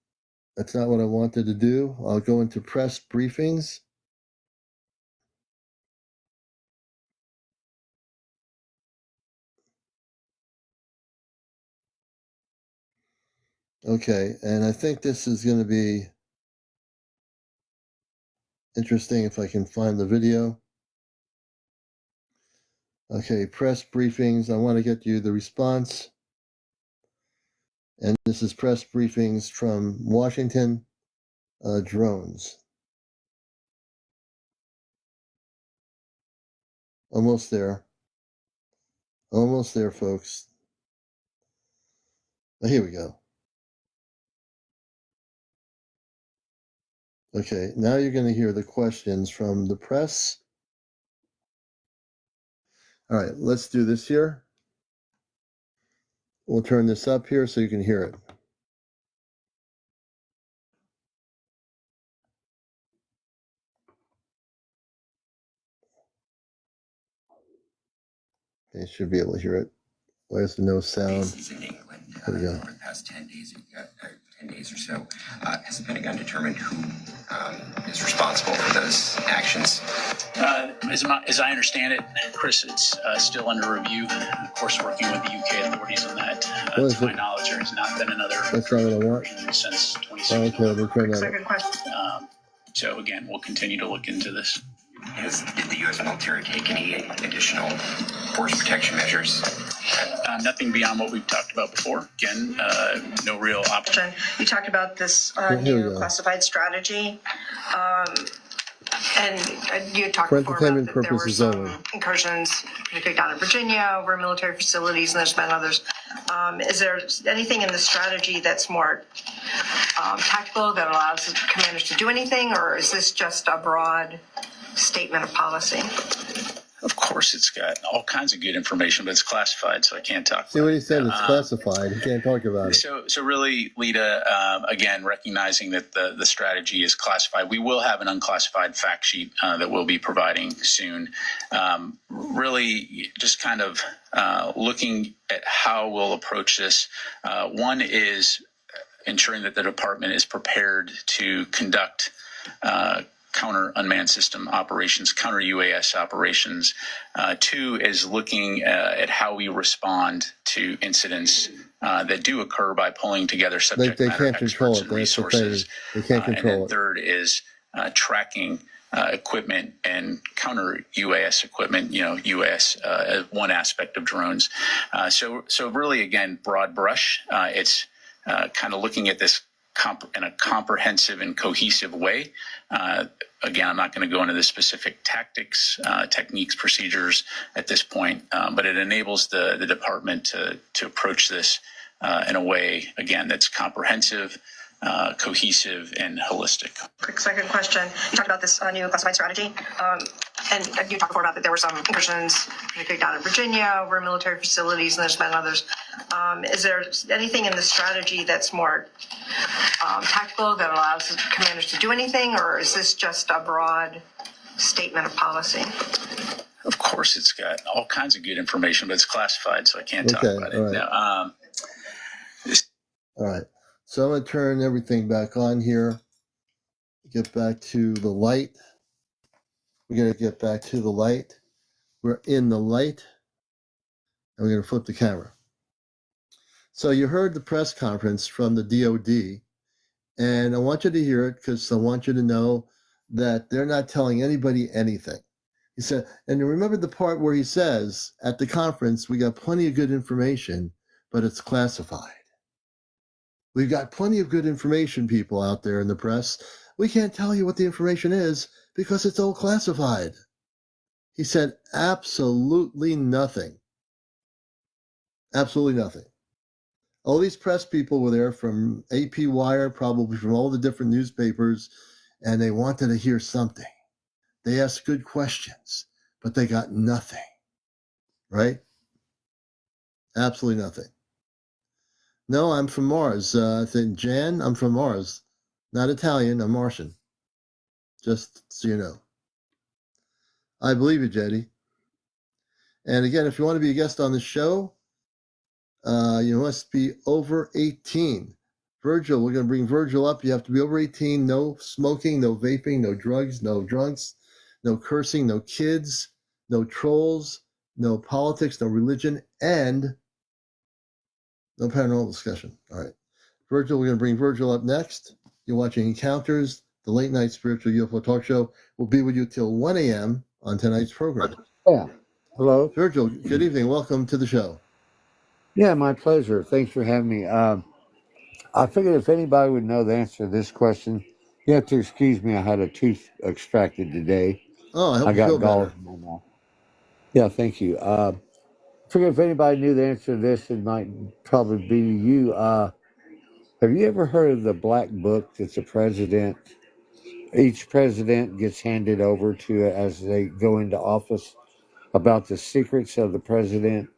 That's not what I wanted to do. I'll go into press briefings. Okay, and I think this is going to be interesting if I can find the video. Okay, press briefings. I want to get you the response. And this is press briefings from Washington, drones. Almost there. Almost there, folks. Here we go. Okay, now you're going to hear the questions from the press. All right, let's do this here. We'll turn this up here so you can hear it. You should be able to hear it. Where's the no sound? In England, There we go. over the past 10 days, 10 days or so, has the Pentagon determined who is responsible for those actions? As I understand it, Chris, it's still under review. Of course, working with the UK authorities on that. To my knowledge, there has not been another That's not what I want. since Oh, 2016. okay, let me turn that up. Question. So again, we'll continue to look into this. Did the U.S. military take any additional force protection measures? Nothing beyond what we've talked about before. Again, no real option. You talked about this Here we new go. classified strategy, and you talked For before about entertainment that there were purposes some only. incursions, particularly down in Virginia, over military facilities, and there's been others. Is there anything in the strategy that's more tactical that allows the commanders to do anything, or is this just a broad statement of policy? Of course, it's got all kinds of good information, but it's classified, so I can't talk See about what it. he said? It's classified. He can't talk about it. So really, Lita, again, recognizing that the strategy is classified, we will have an unclassified fact sheet that we'll be providing soon. Really, just kind of looking at how we'll approach this. One is ensuring that the department is prepared to conduct counter unmanned system operations, counter UAS operations. Two is looking at how we respond to incidents that do occur by pulling together subject They matter can't control experts it. and That's the thing. resources. They can't And control then it. third is tracking equipment and counter UAS equipment, UAS, one aspect of drones. So really, again, broad brush. It's kind of looking at this in a comprehensive and cohesive way. Again, I'm not going to go into the specific tactics, techniques, procedures at this point, but it enables the department to approach this in a way, again, that's comprehensive, cohesive, and holistic. Quick second question. You talked about this new classified strategy, and you talked before about that there were some incursions, particularly down in Virginia, over military facilities, and there's been others. Is there anything in the strategy that's more tactical that allows the commanders to do anything, or is this just a broad statement of policy? Of course, it's got all kinds of good information, but it's classified, so I can't talk about it. All right. Now, All right. So I'm going to turn everything back on here. Get back to the light. We're going to get back to the light. We're in the light. And we're going to flip the camera. So you heard the press conference from the DOD. And I want you to hear it because I want you to know that they're not telling anybody anything. He said, and remember the part where he says, at the conference, we got plenty of good information, but it's classified. We've got plenty of good information, people out there in the press. We can't tell you what the information is because it's all classified. He said absolutely nothing. Absolutely nothing. All these press people were there from AP Wire, probably from all the different newspapers, and they wanted to hear something. They asked good questions, but they got nothing. Right? Absolutely nothing. No, I'm from Mars. I think, Jan, I'm from Mars. Not Italian, I'm Martian. Just so you know. I believe you, Jetty. And again, if you want to be a guest on the show, you must be over 18. Virgil, we're going to bring Virgil up. You have to be over 18. No smoking, no vaping, no drugs, no drunks, no cursing, no kids, no trolls, no politics, no religion, and no paranormal discussion. All right. Virgil, we're going to bring Virgil up next. You're watching Encounters, the late night spiritual UFO talk show. We'll be with you till 1 a.m. on tonight's program. Yeah. Hello. Virgil, good evening. Welcome to the show. Yeah, my pleasure. Thanks for having me. I figured if anybody would know the answer to this question, you have to excuse me. I had a tooth extracted today. Oh, I hope I you got feel gall better. in my mouth. Yeah, thank you. forget if anybody knew the answer to this. It might probably be you. Have you ever heard of the black book that the president, each president gets handed over to as they go into office about the secrets of the president,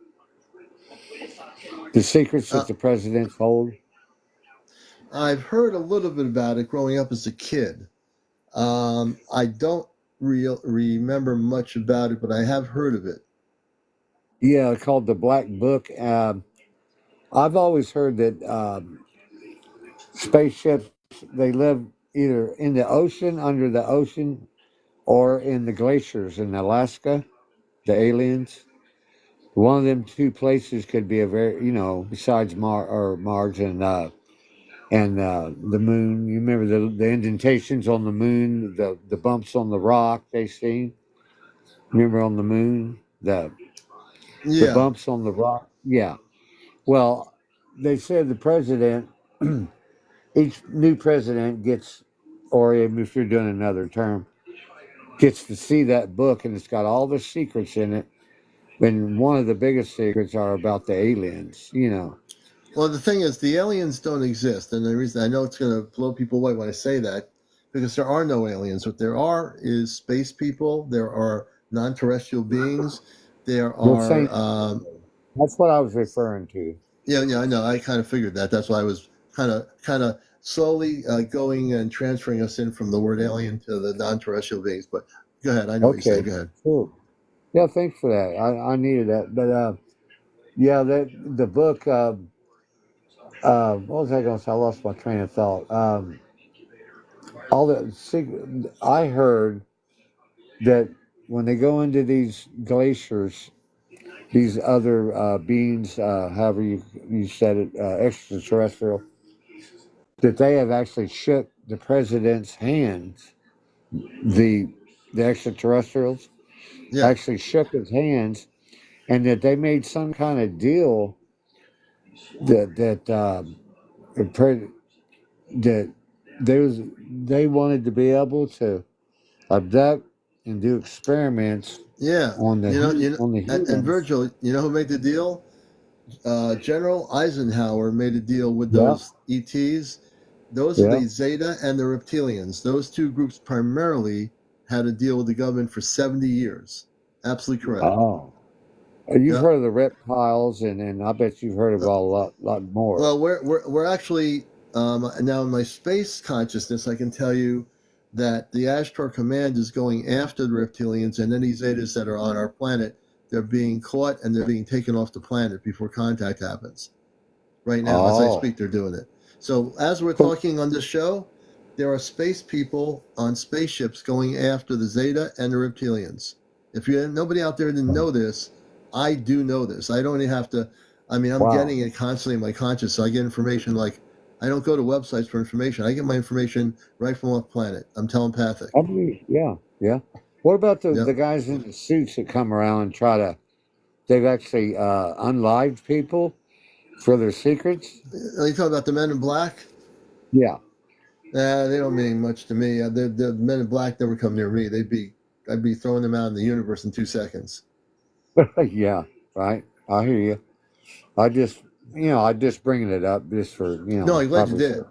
the secrets Uh, that the presidents hold? I've heard a little bit about it growing up as a kid. I don't remember much about it, but I have heard of it. Yeah, called the black book. I've always heard that spaceships, they live either in the ocean, under the ocean, or in the glaciers in Alaska, the aliens. One of them two places could be a very, besides Mars and the moon. You remember the indentations on the moon, the bumps on the rock they seen. Remember on the moon the Yeah, bumps on the rock. Yeah. Well, they said the president, each new president gets, or even if you're doing another term, gets to see that book, and it's got all the secrets in it. And one of the biggest secrets are about the aliens. well, the thing is, the aliens don't exist, and the reason I know it's going to blow people away when I say that, because there are no aliens. What there are is space people. There are non-terrestrial beings. There Well, same. are, That's what I was referring to. yeah, I know. I kind of figured that. That's why I was kind of slowly going and transferring us in from the word alien to the non-terrestrial beings. But go ahead. I know what you're saying. Okay. Go ahead. Cool. Yeah, thanks for that. I needed that. But yeah, the book. What was I going to say? I lost my train of thought. All the I heard that when they go into these glaciers, these other beings, however you said it, extraterrestrial, that they have actually shook the president's hands. The the extraterrestrials Yeah, actually shook his hands, and that they made some kind of deal that the that they wanted to be able to abduct and do experiments yeah. on the on the And humans. Virgil, you know who made the deal? General Eisenhower made a deal with Yeah, those ETs. Those are yeah. the Zeta and the Reptilians. Those two groups primarily had a deal with the government for 70 years. Absolutely correct. Oh, you've Yeah. heard of the reptiles, and I bet you've heard of a lot more. Well, we're actually now in my space consciousness. I can tell you that the Ashtar Command is going after the reptilians and any Zetas that are on our planet. They're being caught and they're being taken off the planet before contact happens. Right now, as I Oh, speak, they're doing it. So as we're so, talking on this show, there are space people on spaceships going after the Zeta and the reptilians. If you nobody out there didn't know this, I do know this. I don't even have to. I mean, I'm wow. getting it constantly in my conscious. So I get information like I don't go to websites for information. I get my information right from off planet. I'm telepathic. I believe, yeah, yeah. What about Yep. the guys in the suits that come around and try to? They've actually unlived people for their secrets. Are you talking about the Men in Black? Yeah, They don't mean much to me. The Men in Black never come near me. I'd be throwing them out in the universe in 2 seconds. yeah. Right. I hear you. I just, I just bringing it up just for No, I'm glad you did.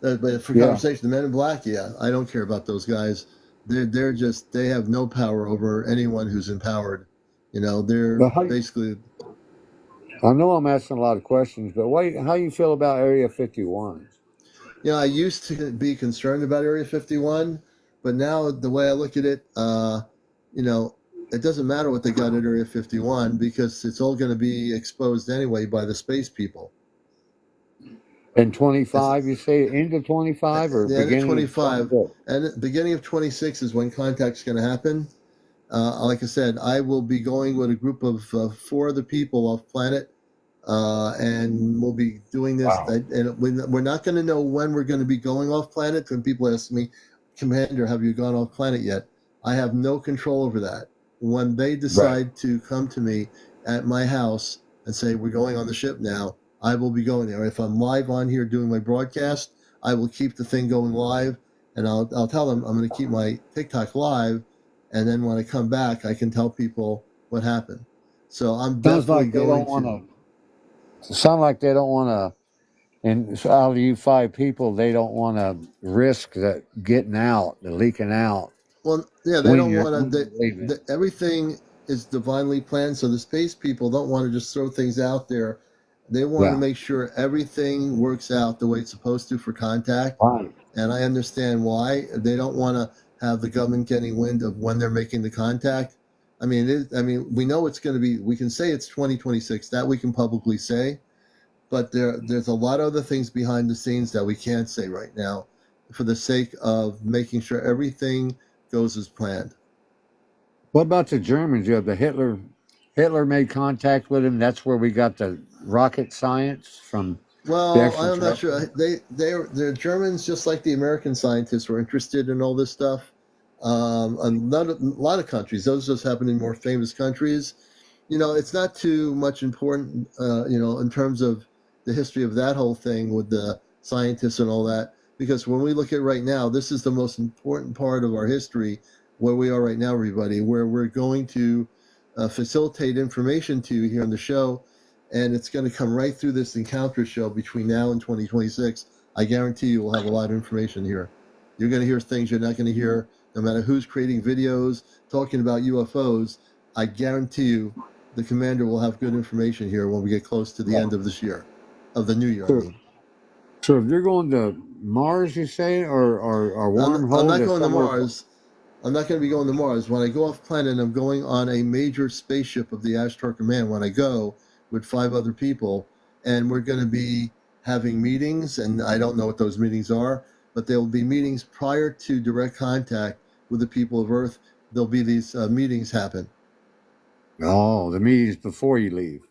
purposes. But for Yeah. conversation, the Men in Black, yeah, I don't care about those guys. They're just they have no power over anyone who's empowered. They're But basically. I know I'm asking a lot of questions, but how you feel about Area 51? I used to be concerned about Area 51, but now the way I look at it, it doesn't matter what they got at Area 51 because it's all going to be exposed anyway by the space people. In 25, you say end of 25 or The end of beginning of 25 26? and the beginning of 26 is when contact's going to happen. Like I said, I will be going with a group of 4 other people off planet, and we'll be doing this. Wow. And we're not going to know when we're going to be going off planet. When people ask me, Commander, have you gone off planet yet? I have no control over that. When they Right. decide to come to me at my house and say, we're going on the ship now, I will be going there. If I'm live on here doing my broadcast, I will keep the thing going live, and I'll tell them I'm going to keep my TikTok live, and then when I come back, I can tell people what happened. So I'm Sounds definitely like they going don't want to. to. Sound like they don't want to. And so out of you 5 people, they don't want to risk that getting out, the leaking out Well, yeah, they when don't you're, want when to. you're leaving. Everything is divinely planned. So the space people don't want to just throw things out there. They want to Yeah. make sure everything works out the way it's supposed to for contact. Right. And I understand why they don't want to have the government getting wind of when they're making the contact. I mean, we know it's going to be. We can say it's 2026. That we can publicly say, but there's a lot of other things behind the scenes that we can't say right now, for the sake of making sure everything goes as planned. What about the Germans? You have the Hitler. Hitler made contact with him. That's where we got the rocket science from the Well, I'm not sure. extraterrestrials. They're Germans, just like the American scientists were interested in all this stuff. A lot of countries. Those just happen in more famous countries. It's not too much important, in terms of the history of that whole thing with the scientists and all that. Because when we look at right now, this is the most important part of our history, where we are right now, everybody, where we're going to facilitate information to you here on the show. And it's going to come right through this encounter show between now and 2026. I guarantee you we'll have a lot of information here. You're going to hear things you're not going to hear, no matter who's creating videos, talking about UFOs. I guarantee you the commander will have good information here when we get close to the end of this year, of the new year, I So, mean. so if you're going to Mars, you say, or I'm wormhole not to going to somewhere? Mars. I'm not going to be going to Mars. When I go off planet, I'm going on a major spaceship of the Ashtar Command. When I go with 5 other people, and we're going to be having meetings, and I don't know what those meetings are, but there will be meetings prior to direct contact with the people of Earth. There'll be these meetings happen. Oh, the meetings before you leave.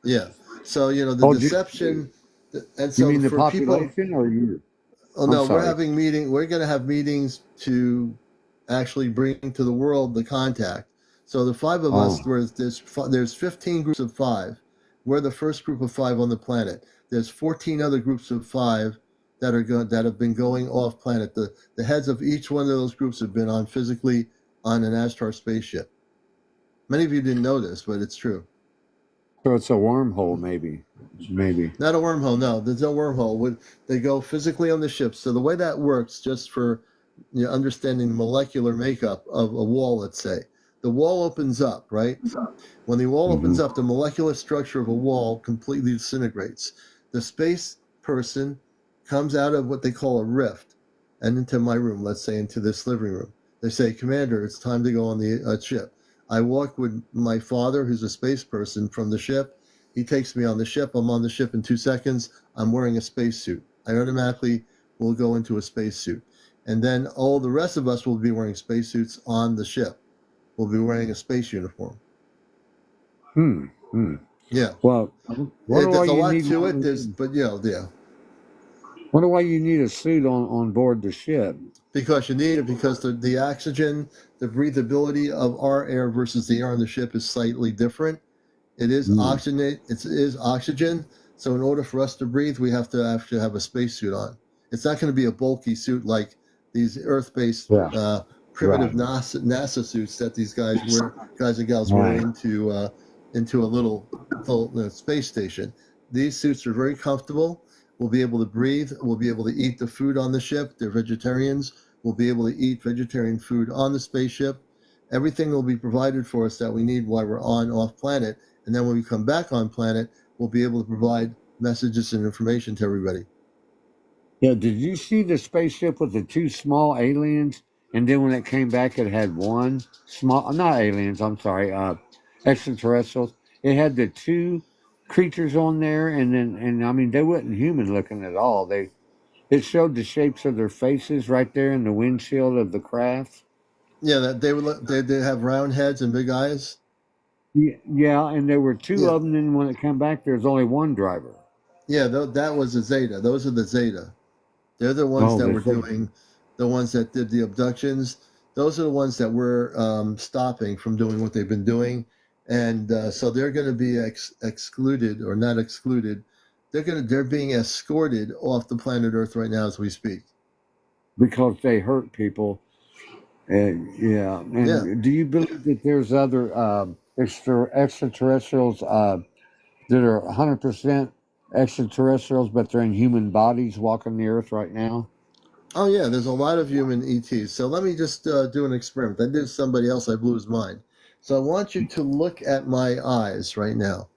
Yeah. So the Oh, deception, and you so mean the for people. population or you? Oh I'm no, sorry. we're going to have meetings to actually bring to the world the contact. So the 5 of us, Oh, there's 15 groups of 5. We're the first group of 5 on the planet. There's 14 other groups of 5 that have been going off planet. The heads of each one of those groups have been physically on an Ashtar spaceship. Many of you didn't know this, but it's true. so it's a wormhole, maybe. Maybe. Not a wormhole. No, there's no wormhole. They go physically on the ship. So the way that works, just for understanding the molecular makeup of a wall, let's say, the wall opens up, right? When the wall opens up, the molecular structure of a wall completely disintegrates. The space person comes out of what they call a rift and into my room, let's say into this living room. They say, Commander, it's time to go on the ship. I walk with my father, who's a space person, from the ship. He takes me on the ship. I'm on the ship in 2 seconds. I'm wearing a spacesuit. I automatically will go into a spacesuit. And then all the rest of us will be wearing spacesuits on the ship. We'll be wearing a space uniform. Yeah. Well, wonder why There's a you lot need to it. one. Yeah. Wonder why you need a suit on board the ship. Because you need it, because the oxygen, the breathability of our air versus the air on the ship is slightly different. It is oxygenate. It is oxygen. So in order for us to breathe, we have to actually have a spacesuit on. It's not going to be a bulky suit like these Earth-based Yeah. primitive Right. NASA suits that these guys and gals wear Right. into a little space station. These suits are very comfortable. We'll be able to breathe. We'll be able to eat the food on the ship. They're vegetarians. We'll be able to eat vegetarian food on the spaceship. Everything will be provided for us that we need while we're off planet. And then when we come back on planet, we'll be able to provide messages and information to everybody. Yeah. Did you see the spaceship with the 2 small aliens? And then when it came back, it had one small, not aliens, I'm sorry, extraterrestrials. It had the 2 creatures on there, and I mean, they wasn't human looking at all. It showed the shapes of their faces right there in the windshield of the craft. Yeah, that they have round heads and big eyes. Yeah, and there were 2 Yeah, of them, and when it came back, there's only one driver. yeah, that was the Zeta. Those are the Zeta. They're the ones Oh, that they were said, doing, the ones that did the abductions. Those are the ones that we're stopping from doing what they've been doing, and so they're going to be excluded or not excluded. They're being escorted off the planet Earth right now as we speak. because they hurt people. Yeah, Yeah. and do you believe that there's other extraterrestrials that are 100% extraterrestrials, but they're in human bodies walking the earth right now? Oh yeah, there's a lot of human ETs. So let me just do an experiment. I did somebody else. I blew his mind. So I want you to look at my eyes right now.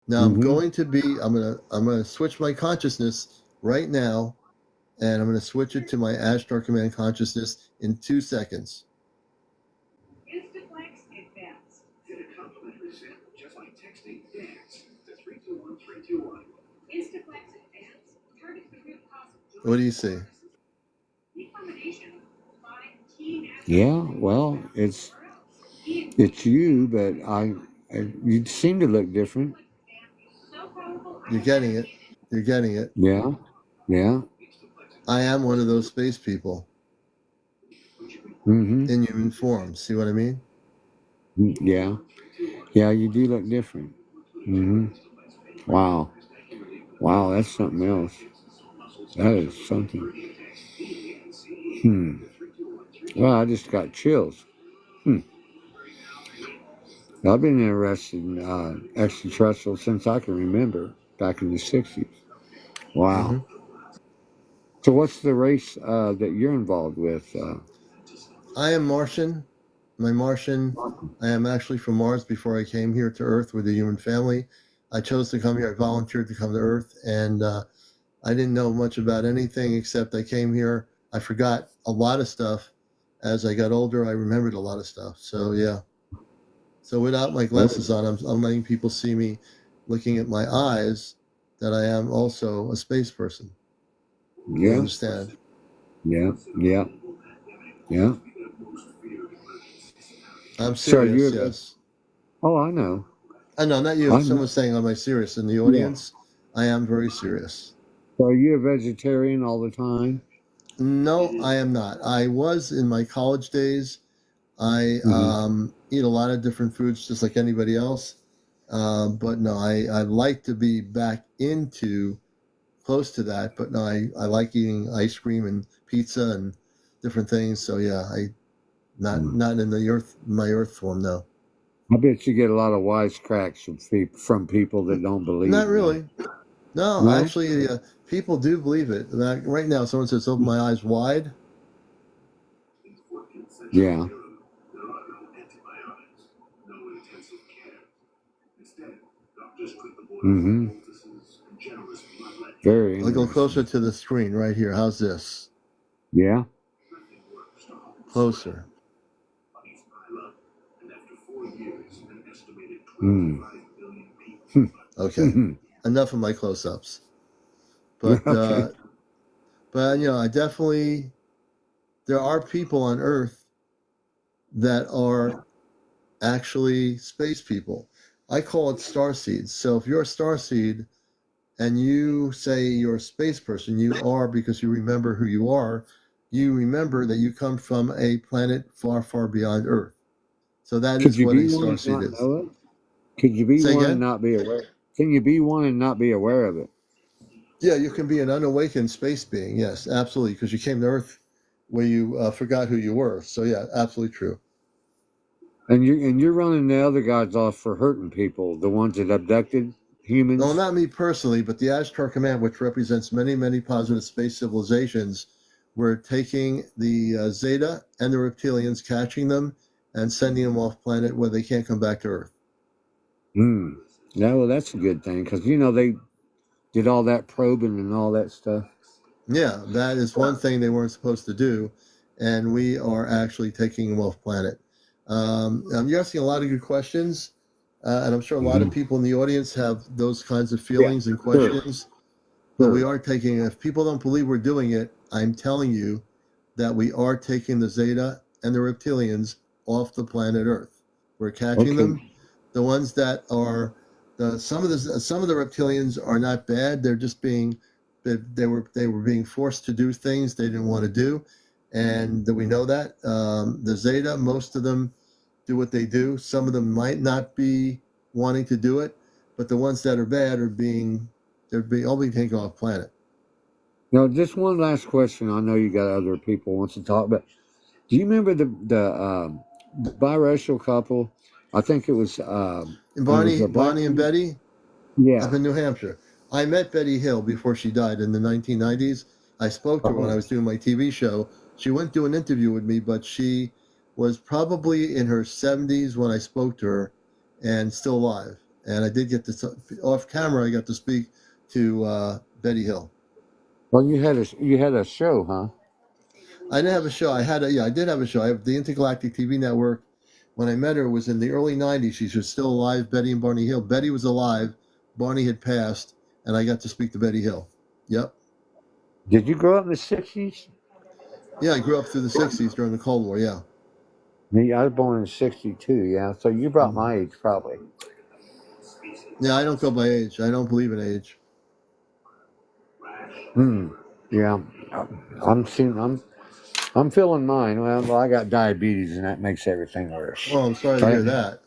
Now I'm Mm-hmm. going to be. I'm gonna switch my consciousness right now, and I'm gonna switch it to my Ashtar Command consciousness in 2 seconds. What do you see? Yeah, well, it's you, but you seem to look different. You're getting it. You're getting it. Yeah, yeah. I am one of those space people Mm-hmm. in human form. See what I mean? Yeah, yeah. You do look different. Mm-hmm. Wow, wow. That's something else. That is something. Hmm. Well, I just got chills. Hmm. I've been interested in extraterrestrials since I can remember, back in the 60s. Mm-hmm. Wow. So what's the race that you're involved with? I am Martian. My Martian. I am actually from Mars before I came here to Earth with the human family. I chose to come here. I volunteered to come to Earth, and I didn't know much about anything except I came here. I forgot a lot of stuff. As I got older, I remembered a lot of stuff. So yeah. So without my glasses on, I'm letting people see me looking at my eyes that I am also a space person. You Yeah, understand? yeah, yeah, yeah. I'm So serious, you're, yes. oh, I know. No, not you. I know. Someone's saying, am I serious? In the Yeah. audience, I am very serious. So are you a vegetarian all the time? No, I am not. I was in my college days. I Mm-hmm. eat a lot of different foods just like anybody else. But no, I like to be back into close to that. But no, I like eating ice cream and pizza and different things. So yeah, I not in the my earth form. No, I bet you get a lot of wisecracks from people that don't believe not in that. really. No, No? actually, people do believe it. Right now, someone says, "Open my eyes wide." Yeah. Mm-hmm. Very I'll go closer interesting. to the screen right here. How's this? Yeah. Closer. Mm. Okay. Enough of my close-ups. But Okay. I definitely there are people on Earth that are actually space people. I call it star seeds. So if you're a star seed and you say you're a space person, you are because you remember who you are. You remember that you come from a planet far, far beyond Earth. So that Could is you what be a one star and seed not is. know it? Could you be Say one and again? not be aware? Can you be one and not be aware of it? Yeah, you can be an unawakened space being. Yes, absolutely, because you came to Earth where you forgot who you were. So yeah, absolutely true. And you're running the other guys off for hurting people, the ones that abducted No, humans. not me personally, but the Ashtar Command, which represents many, many positive space civilizations, we're taking the Zeta and the reptilians, catching them, and sending them off planet where they can't come back to Earth. Hmm. Yeah, well, that's a good thing because they did all that probing and all that stuff. Yeah, that is one thing they weren't supposed to do, and we are actually taking them off planet. You're asking a lot of good questions, and I'm sure a lot of Mm-hmm. people in the audience have those kinds of Yeah. feelings and Sure. questions. But we Sure. are taking, if people don't believe we're doing it, I'm telling you that we are taking the Zeta and the reptilians off the planet Earth. We're catching Okay. them. The ones that are some of the reptilians are not bad. They're just being they were being forced to do things they didn't want to do, and we know that the Zeta, most of them do what they do. Some of them might not be wanting to do it, but the ones that are bad are all being taken off planet. Now, just one last question. I know you got other people wants to talk, but do you remember the biracial couple? I think it was Bonnie and Betty Yeah. up in New Hampshire. I met Betty Hill before she died in the 1990s. I spoke to her when I was doing my TV show. She went to an interview with me, but she was probably in her 70s when I spoke to her and still alive. And I did get to, off camera, I got to speak to Betty Hill. Well, you had a show, huh? I didn't have a show. I did have a show. I have the Intergalactic TV Network. When I met her, it was in the early 90s. She was still alive, Betty and Barney Hill. Betty was alive. Barney had passed, and I got to speak to Betty Hill. Yep. Did you grow up in the 60s? Yeah, I grew up through the 60s during the Cold War, yeah. Me, I was born in 62, yeah. So you brought my age, probably. Yeah, I don't go by age. I don't believe in age. Yeah. I'm feeling mine. Well, I got diabetes, and that makes everything worse. Well, I'm sorry to hear that.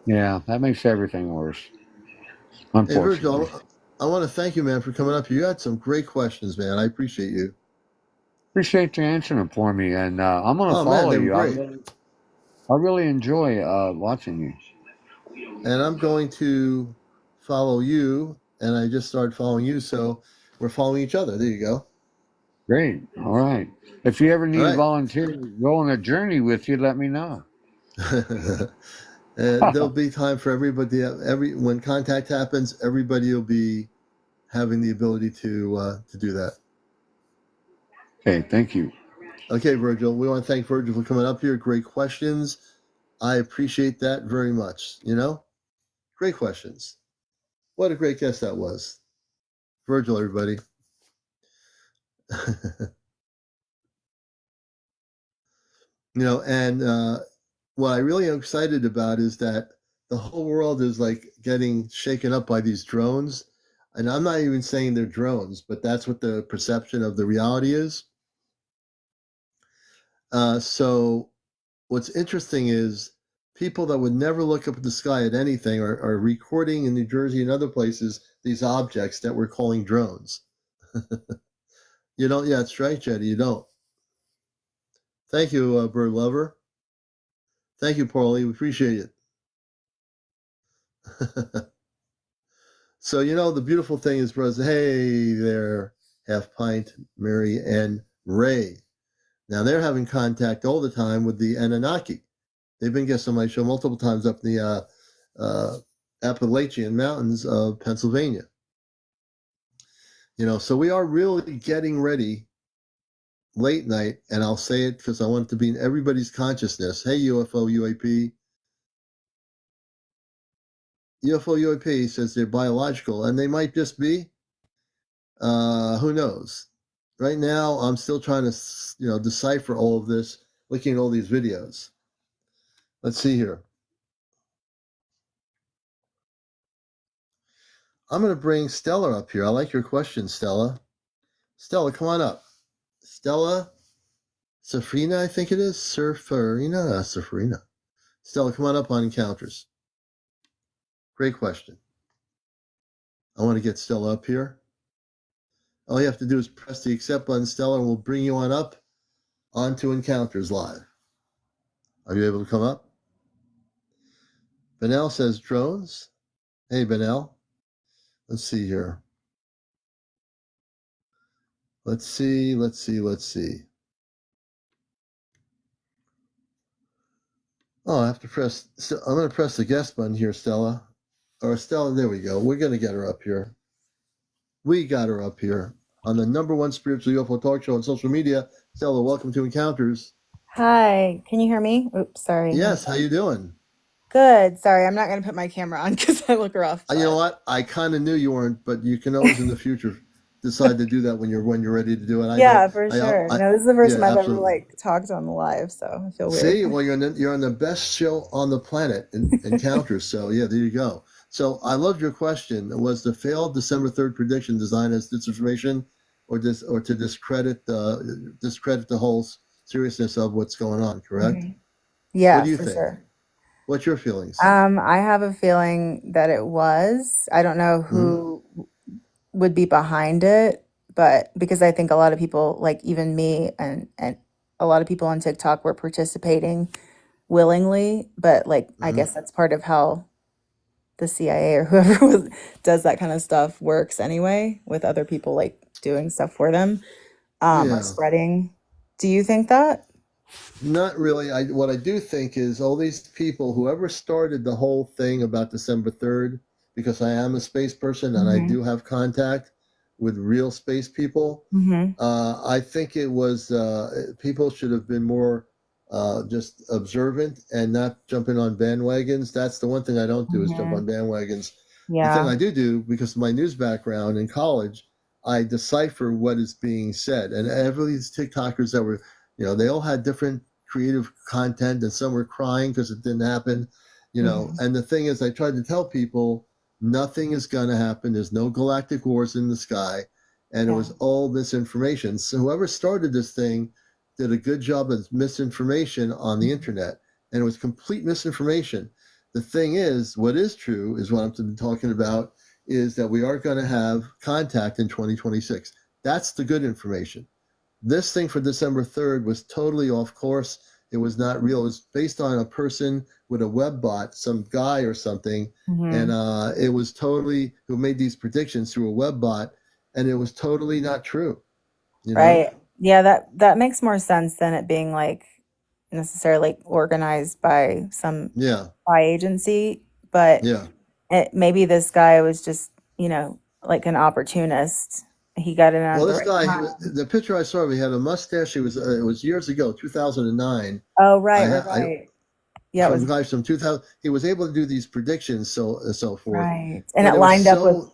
Yeah, that makes everything worse. Hey, Virgil, I want to thank you, man, for coming up. You had some great questions, man. I appreciate you. Appreciate you answering them for me, and I'm going to follow you. I really enjoy watching you. And I'm going to follow you, and I just started following you, so we're following each other. There you go. Great. All right. If you ever need a volunteer to go on a journey with you, let me know. There'll be time for everybody. When contact happens, everybody will be having the ability to do that. Okay, thank you. Okay, Virgil. We want to thank Virgil for coming up here. Great questions. I appreciate that very much. Great questions. What a great guest that was. Virgil, everybody. And what I really am excited about is that the whole world is like getting shaken up by these drones. And I'm not even saying they're drones, but that's what the perception of the reality is. So what's interesting is people that would never look up at the sky at anything are recording in New Jersey and other places these objects that we're calling drones. You don't? Yeah, it's right, Jetty. You don't. Thank you, bird lover. Thank you, Paulie. We appreciate it. So, the beautiful thing is, brothers, hey there, Half Pint, Mary, and Ray. Now, they're having contact all the time with the Anunnaki. They've been guests on my show multiple times up in the Appalachian Mountains of Pennsylvania. So we are really getting ready late night, and I'll say it because I want it to be in everybody's consciousness. Hey, UFO, UAP. UFO, UAP says they're biological, and they might just be. Who knows? Right now, I'm still trying to, decipher all of this, looking at all these videos. Let's see here. I'm going to bring Stella up here. I like your question, Stella. Stella, come on up. Stella Safrina, I think it is. Safrina. Stella, come on up on Encounters. Great question. I want to get Stella up here. All you have to do is press the accept button, Stella, and we'll bring you on up onto Encounters Live. Are you able to come up? Benel says drones. Hey, Benel. Let's see here. Let's see. Oh, I have to press. I'm going to press the guest button here, Stella. Or Stella, there we go. We're going to get her up here. We got her up here on the #1 spiritual UFO talk show on social media. Stella, welcome to Encounters. Hi, can you hear me? Oops, sorry. Yes, how you doing? Good. Sorry, I'm not going to put my camera on because I look rough. You know what? I kind of knew you weren't, but you can always in the future decide to do that when you're ready to do it. For sure. No, this is the first time I've ever talked on the live, so I feel weird. See, well, you're on the best show on the planet, Encounters. So yeah, there you go. So I loved your question. Was the failed December 3rd prediction designed as disinformation, or to discredit the whole seriousness of what's going on? Correct? Mm-hmm. Yeah, what do you think? Sure. What's your feelings? I have a feeling that it was. I don't know who would be behind it, but because I think a lot of people, like even me and a lot of people on TikTok, were participating willingly, but like I guess that's part of how the CIA or whoever does that kind of stuff works anyway, with other people like doing stuff for them, or Yeah. spreading. Do you think that? Not really. What I do think is all these people, whoever started the whole thing about December 3rd, because I am a space person and I do have contact with real space people, I think it was people should have been more just observant and not jumping on bandwagons. That's the one thing I don't do is jump on bandwagons. The thing Yeah. I do, because of my news background in college, I decipher what is being said. And every these TikTokers that were, they all had different creative content, and some were crying because it didn't happen, And the thing is, I tried to tell people nothing is going to happen. There's no galactic wars in the sky. And it was all misinformation. So whoever started this thing did a good job of misinformation on the internet, and it was complete misinformation. The thing is, what is true is what I'm talking about is that we are going to have contact in 2026. That's the good information. This thing for December 3rd was totally off course. It was not real. It was based on a person with a web bot, some guy or something, and it was totally who made these predictions through a web bot, and it was totally not true. Right. Yeah, that makes more sense than it being like necessarily like organized by some spy agency, but maybe this guy was just, like an opportunist. He got in at Well, the this right guy, time. the picture I saw, he had a mustache. It was years ago, 2009. Oh, right. Yeah, it From was guys from 2000, he was able to do these predictions, so forth. right. And But it it was lined up with so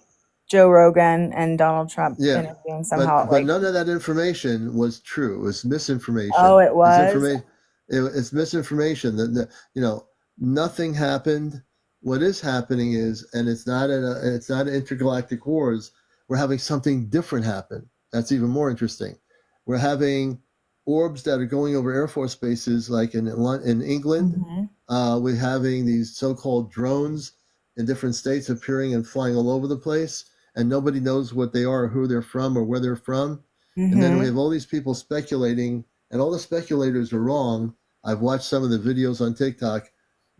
Joe Rogan and Donald Trump interviewing somehow. but none of that information was true. It was misinformation. Oh, it was? It's misinformation. That nothing happened. What is happening is, and it's not intergalactic wars. We're having something different happen. That's even more interesting. We're having orbs that are going over Air Force bases, like in England. We're having these so-called drones in different states appearing and flying all over the place, and nobody knows what they are, or who they're from, or where they're from. And then we have all these people speculating, and all the speculators are wrong. I've watched some of the videos on TikTok.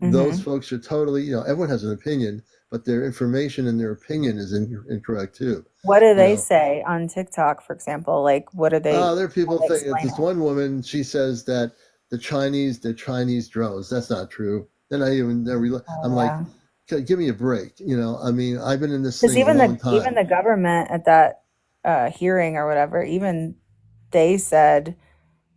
Those folks are totally, everyone has an opinion, but their information and their opinion is incorrect too. What do they say on TikTok, for example? Like, what are they? There are people think this one woman, she says that they're Chinese drones. That's not true. Then I'm like, give me a break. I mean, I've been in this thing a long time. Even the government at that hearing or whatever, even they said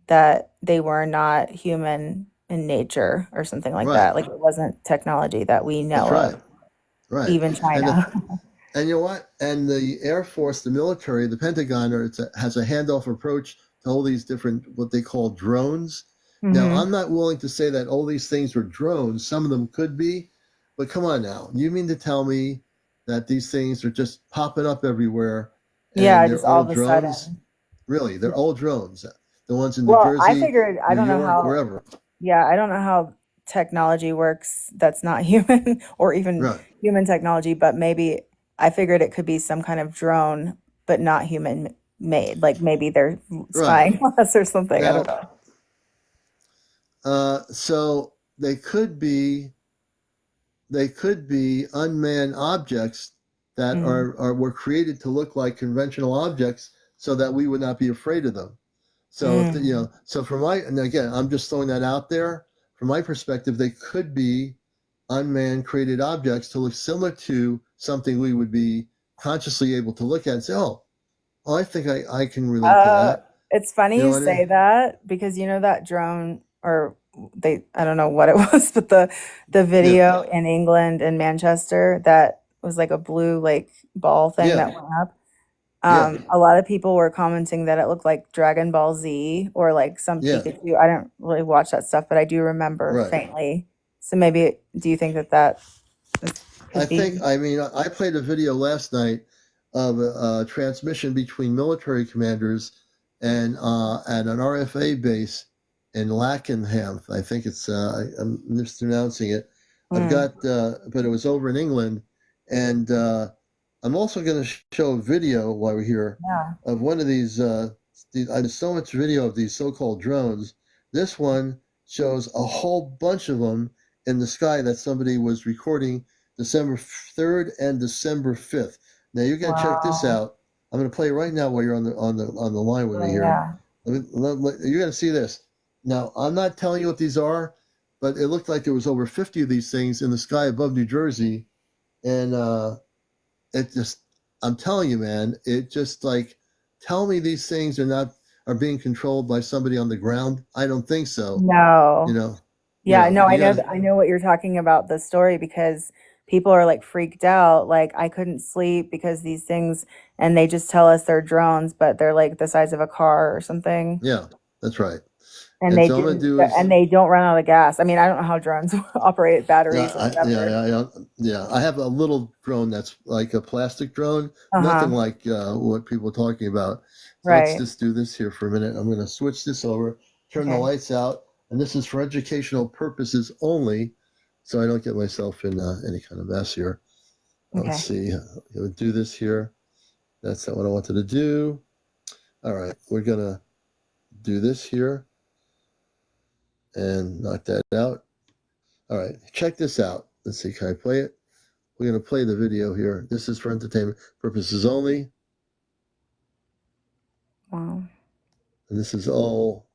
that they were not human in nature or something like that. Like it wasn't technology that we know of. Right. Even China. And you know what? And the Air Force, the military, the Pentagon has a handoff approach to all these different, what they call drones. Now, I'm not willing to say that all these things are drones. Some of them could be, but come on now. You mean to tell me that these things are just popping up everywhere? And they're just all of a drones? sudden. Really, they're all drones. The ones in New Jersey, I figured, I don't New know York, how, wherever. Yeah, I don't know how technology works that's not human or even human technology, but maybe I figured it could be some kind of drone, but not human made. Like maybe they're spying on us or something. I don't know. So they could be unmanned objects that were created to look like conventional objects so that we would not be afraid of them. So so and again, I'm just throwing that out there. From my perspective, they could be unmanned created objects to look similar to something we would be consciously able to look at and say, oh, I think I can relate to that. It's funny you say that because that drone, or I don't know what it was, but the video in England in Manchester that was like a blue like ball thing that went up. A lot of people were commenting that it looked like Dragon Ball Z or like some Pikachu. I don't really watch that stuff, but I do remember faintly. So maybe, do you think that I played a video last night of a transmission between military commanders and at an RFA base in Lakenham. I think it's I'm mispronouncing it. I've got, but it was over in England, and I'm also going to show a video while we're here of one of these. I did so much video of these so-called drones. This one shows a whole bunch of them in the sky that somebody was recording December 3rd and December 5th. Now you're gonna check this Wow. out. I'm gonna play right now while you're on the line with me Oh, here. yeah. You're gonna see this. Now I'm not telling you what these are, but it looked like there was over 50 of these things in the sky above New Jersey, and it just, I'm telling you, man, it just like, tell me these things are being controlled by somebody on the ground. I don't think so. No. You know, Yeah, no, you got I know what you're talking about, the story, because people are like freaked out. Like, I couldn't sleep because these things, and they just tell us they're drones, but they're like the size of a car or something. yeah, that's right. And And they so I'm gonna do, do is, and they don't run out of gas. I mean, I don't know how drones operate batteries or whatever. yeah. I have a little drone that's like a plastic drone, nothing Uh-huh. like what people are talking about. So let's Right. just do this here for a minute. I'm gonna switch this over, turn the Okay. lights out, and this is for educational purposes only, so I don't get myself in any kind of mess here. Let's Okay. see. We'll do this here. That's not what I wanted to do. All right, we're gonna do this here and knock that out. All right, check this out. Let's see, can I play it? We're gonna play the video here. This is for entertainment purposes only, Wow. and this is all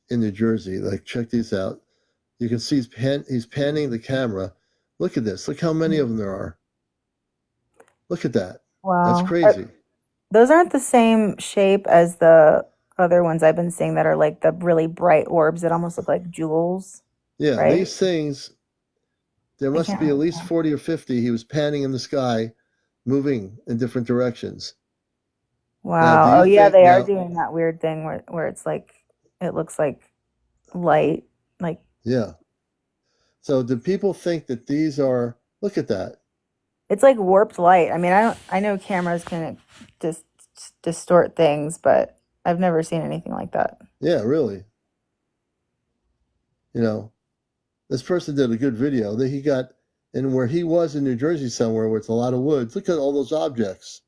in New Jersey. Like, check these out. You can see he's panning the camera. Look at this. Look how many of them there are. Look at that. That's Wow. crazy. Those aren't the same shape as the other ones I've been seeing that are like the really bright orbs that almost look like jewels, Yeah, right? these things, there I must can't be at remember. least 40 or 50. He was panning in the sky, moving in different directions. Now, do Wow. Oh you yeah, think they are now? doing that weird thing where it's like it looks like light, like Yeah. So do people think that these are? Look at that. it's like warped light. I mean, I know cameras can just distort things, but I've never seen anything like that. Yeah, really. You know, this person did a good video that he got, and where he was in New Jersey somewhere where it's a lot of woods. Look at all those objects.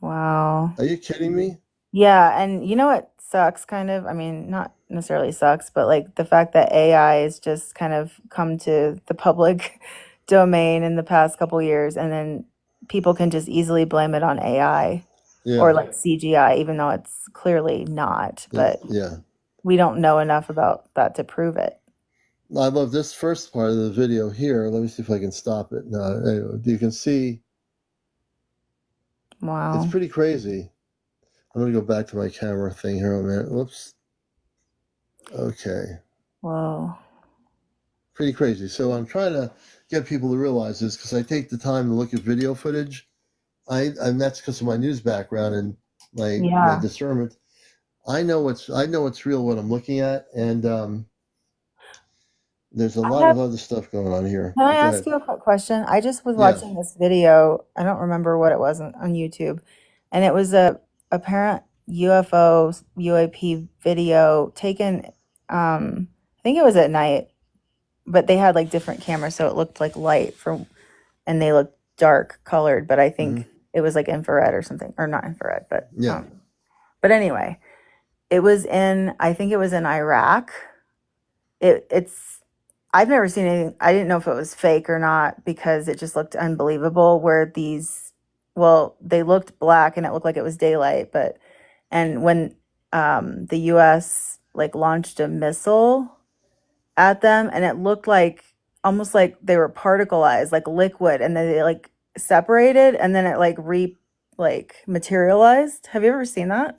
Wow. Are you kidding me? Yeah, and you know what sucks kind of? I mean, not necessarily sucks, but like the fact that AI has just kind of come to the public domain in the past couple years, and then people can just easily blame it on AI or Yeah, like CGI, even though it's clearly not. But yeah. we don't know enough about that to prove it. I love this first part of the video here. Let me see if I can stop it. No, anyway, you can see it's Wow. pretty crazy. I'm gonna go back to my camera thing here a minute. Whoops. Okay. Whoa. Pretty crazy. So I'm trying to get people to realize this because I take the time to look at video footage. And that's because of my news background and my Yeah. discernment. I know what's real what I'm looking at, and there's a I lot have of other stuff going on here. Can I Go ask ahead. you a quick question? I just was Yeah. watching this video. I don't remember what it was on YouTube, and it was a apparent UFO UAP video taken. I think it was at night, but they had like different cameras, so it looked like light from, and they looked dark colored. But I hmm think it was like infrared or something, or not infrared, Yeah. but anyway, it was in. I think it was in Iraq. It's I've never seen anything. I didn't know if it was fake or not because it just looked unbelievable. Where these, well, they looked black and it looked like it was daylight, but and when the U.S. like launched a missile at them, and it looked like almost like they were particleized, like liquid, and then they like separated, and then it like materialized. Have you ever seen that?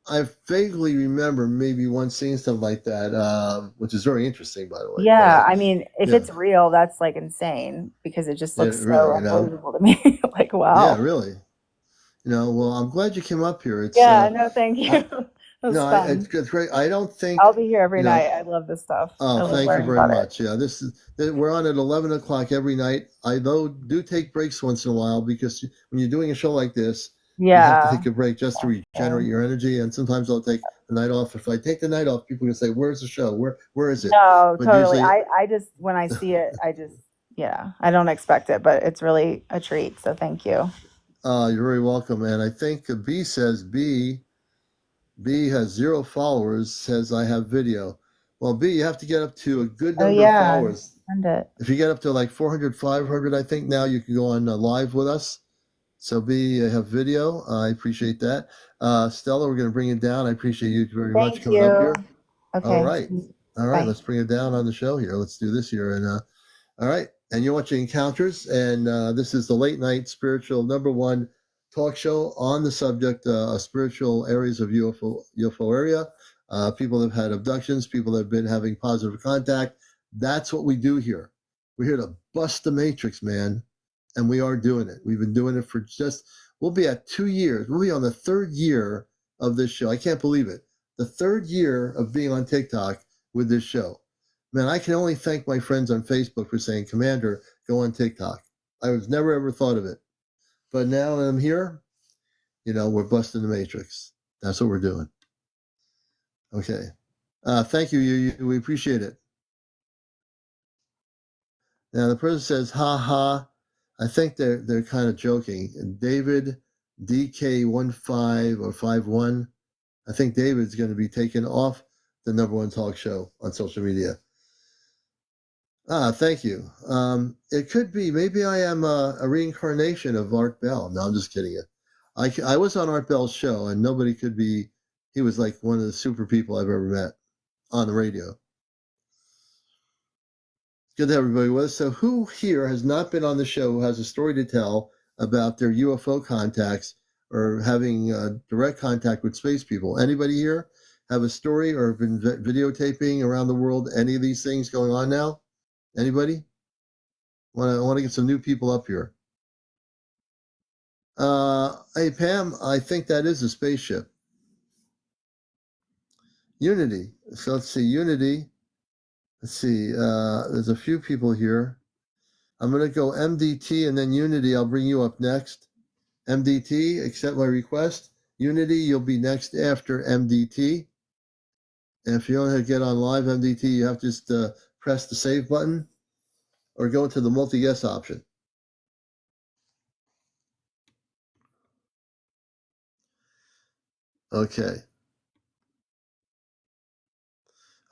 I vaguely remember maybe once seeing something like that, which is very interesting, by the way. Yeah, But I mean, if yeah, it's real, that's like insane because it just yeah, looks really, so unbelievable to me. Like, yeah, wow. really. Well, I'm glad you came up here. It's Yeah, no, thank you. I, It no, was fun. it's great. I don't I'll think, be here every you know. night. I love this stuff. Oh, I love thank you learning very about it. much. Yeah, we're on at 11 o'clock every night. I do take breaks once in a while because when you're doing a show like this, you have to Yeah. take a break just to regenerate your energy. And sometimes I'll take the night off. If I take the night off, people can say, "Where's the show? Where is it?" No, But totally. usually, I just, when I see it, yeah, I don't expect it, but it's really a treat. So thank you. you're very welcome. And I think B says B has 0 followers. Says I have video. Well, B, you have to get up to a good Oh number of yeah, followers. send it. If you get up to like 400, 500, I think now you can go on live with us. So B, have video. I appreciate that. Stella, we're going to bring it down. I appreciate you very much Thank coming up you. here. All Okay. right. All right. Bye. Let's bring it down on the show here. Let's do this here. And all right. And you're watching Encounters. And this is the late night spiritual #1 talk show on the subject of spiritual areas of UFO area. People that have had abductions, people that have been having positive contact. That's what we do here. We're here to bust the matrix, man. And we are doing it. We've been doing it for we'll be at 2 years. We'll be on the 3rd year of this show. I can't believe it. The 3rd year of being on TikTok with this show. Man, I can only thank my friends on Facebook for saying, Commander, go on TikTok. I was never ever thought of it. But now that I'm here, we're busting the matrix. That's what we're doing. Okay. Thank you. We appreciate it. Now the person says, ha ha. I think they're kind of joking. David DK15 or 51. I think David's going to be taken off the #1 talk show on social media. Thank you. It could be, maybe I am a reincarnation of Art Bell. No, I'm just kidding. I was on Art Bell's show, and nobody could be, he was like one of the super people I've ever met on the radio. Good to have everybody with us. So who here has not been on the show, who has a story to tell about their UFO contacts or having direct contact with space people? Anybody here have a story or been videotaping around the world any of these things going on now? Anybody? I want to get some new people up here. Hey, Pam, I think that is a spaceship. Unity. So let's see, Unity. Let's see, there's a few people here. I'm going to go MDT and then Unity. I'll bring you up next. MDT, accept my request. Unity, you'll be next after MDT. And if you don't have to get on live MDT, you have to just press the save button or go to the multi-guest option. Okay.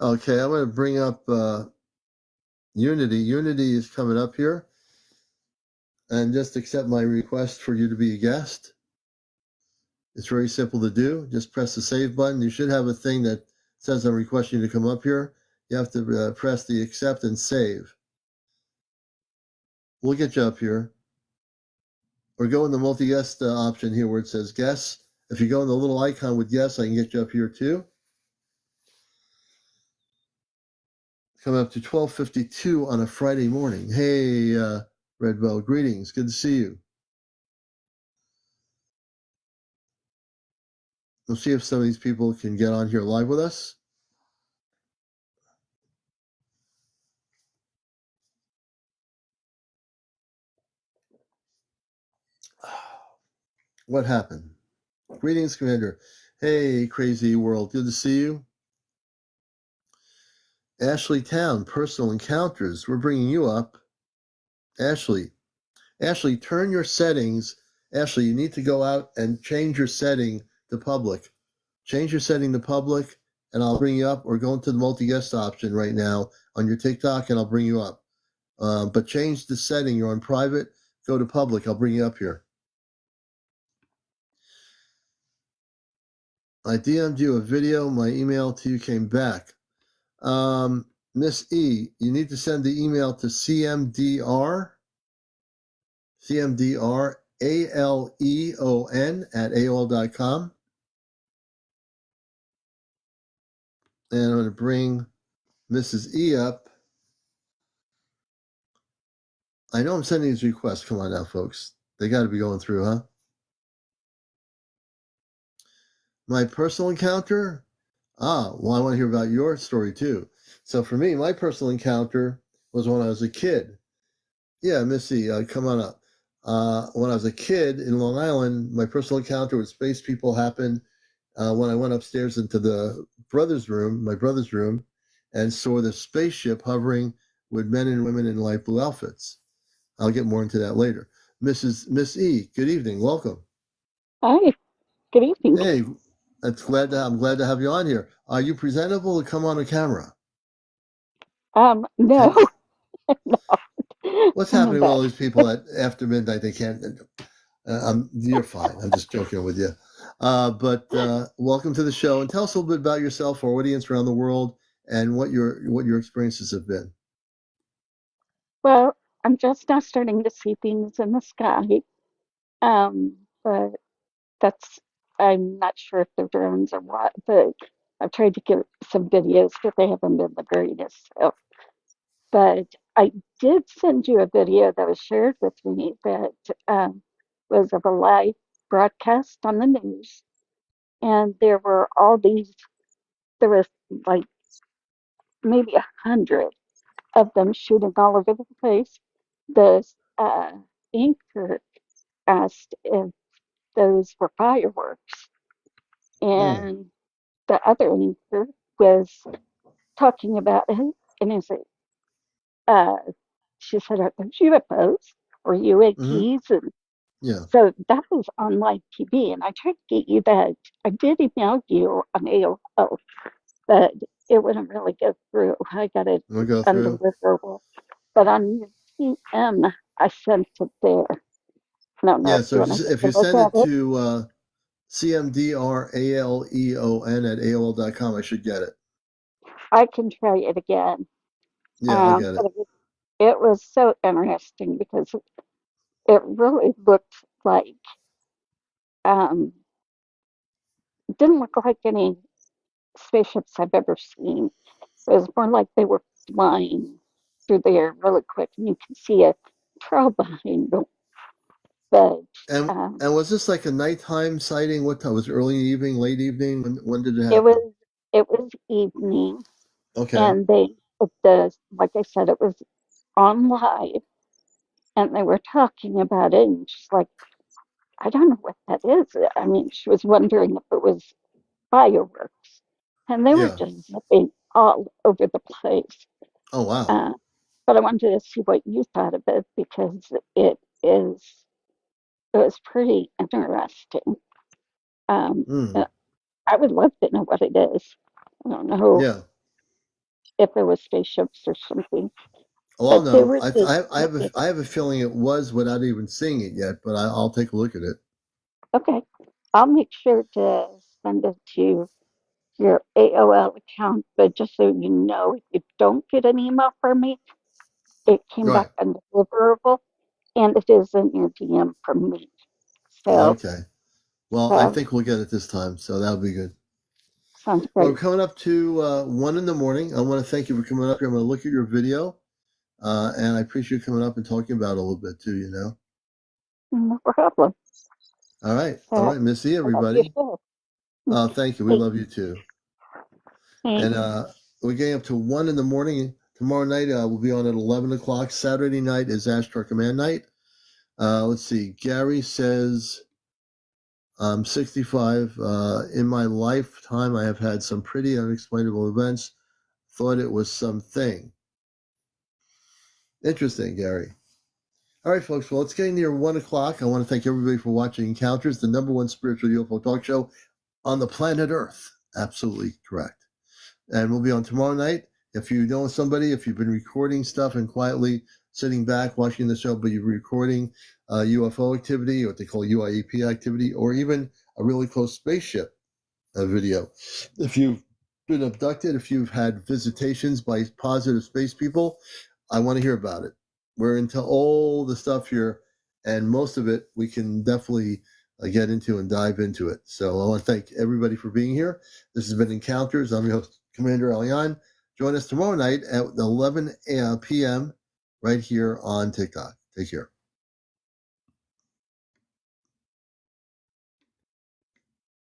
Okay, I'm going to bring up Unity. Unity is coming up here. And just accept my request for you to be a guest. It's very simple to do. Just press the save button. You should have a thing that says I'm requesting you to come up here. You have to press the accept and save. We'll get you up here. Or go in the multi-guest option here where it says guests. If you go in the little icon with guests, I can get you up here too. Coming up to 12:52 on a Friday morning. Hey, Red Bow, greetings. Good to see you. We'll see if some of these people can get on here live with us. What happened? Greetings, Commander. Hey, crazy world. Good to see you. Ashley Town, personal encounters. We're bringing you up. Ashley, turn your settings. Ashley, you need to go out and change your setting to public. Change your setting to public, and I'll bring you up, or go into the multi-guest option right now on your TikTok, and I'll bring you up. But change the setting. You're on private. Go to public. I'll bring you up here. I DM'd you a video. My email to you came back. Miss E, you need to send the email to CmdrAleon at AOL.com. And I'm going to bring Mrs. E up. I know I'm sending these requests. Come on now, folks. They got to be going through, huh? My personal encounter? Well, I want to hear about your story too. So for me, my personal encounter was when I was a kid. Yeah, Missy, come on up. When I was a kid in Long Island, my personal encounter with space people happened when I went upstairs into my brother's room, and saw the spaceship hovering with men and women in light blue outfits. I'll get more into that later. Miss E, good evening. Welcome. Hi, good evening. Hey, I'm glad to have you on here. Are you presentable to come on a camera? No. No. What's happening with all But these people at after midnight? They can't. You're fine. I'm just joking with you. But welcome to the show, and tell us a little bit about yourself, our audience around the world, and what your experiences have been. well, I'm just now starting to see things in the sky. But that's I'm not sure if they're drones or what, but I've tried to get some videos, but they haven't been the greatest. So, but I did send you a video that was shared with me that was of a live broadcast on the news, and there were all these. There was like maybe 100 of them shooting all over the place. The anchor asked if those were fireworks, Mm. and the other anchor was talking about it, and is it, uh, she said, "Are those UFOs or Mm-hmm. UAPs?" And Yeah. so that was on live TV, and I tried to get you that. I did email you on AOL, but it wouldn't really go through. I got it We'll go through. undeliverable. But on your PM, I sent it there. I don't know Yeah. if So you want to take if a you look send at it it. to CmdrAleon at AOL.com, I should get it. I can try it again. Yeah, I'll get But it. it was so interesting because it really looked like, um, it didn't look like any spaceships I've ever seen. It was more like they were flying through the air really quick, and you can see a trail behind them. But And um, and was this like a nighttime sighting? What time was it, early evening, late evening? When did it it happen? was it was evening, Okay. and the like I said, it was on live, and they were talking about it, and she's like, I don't know what that is. I mean, she was wondering if it was fireworks, and they were Yeah. just zipping all over the place. Oh wow. Uh, but I wanted to see what you thought of it because it was pretty interesting. Mm. I would love to know what it is. I don't know Yeah. if it was spaceships or something, Oh, I'll but they know. were just zipping. I have a feeling it was without even seeing it yet, but I'll take a look at it. Okay, I'll make sure to send it to your AOL account, but just so you know, if you don't get an email from me, it came back Right. undeliverable, and it is in your DM from me. So, Okay. Well, I so think we'll get it this time, so that'll be good. sounds Well, we're great. coming up to 1 in the morning. I want to thank you for coming up here. I'm going to look at your video, and I appreciate you coming up and talking about it a little bit too. No problem. All So, right, Missy, I love your everybody. show. Thank you. We Hey, love you too. And thanks. we're getting up to 1 in the morning. Tomorrow night we'll be on at 11 o'clock. Saturday night is Ashtar Command night. Let's see. Gary says, I'm 65. In my lifetime, I have had some pretty unexplainable events. Thought it was something. Interesting, Gary. All right, folks. Well, it's getting near 1 o'clock. I want to thank everybody for watching Encounters, the #1 spiritual UFO talk show on the planet Earth. Absolutely correct. And we'll be on tomorrow night. If you know somebody, if you've been recording stuff and quietly sitting back watching the show, but you're recording UFO activity, what they call UIEP activity, or even a really close spaceship video. If you've been abducted, if you've had visitations by positive space people, I want to hear about it. We're into all the stuff here, and most of it we can definitely get into and dive into it. So I want to thank everybody for being here. This has been Encounters. I'm your host, CmdrAleon. Join us tomorrow night at 11 p.m. right here on TikTok. Take care.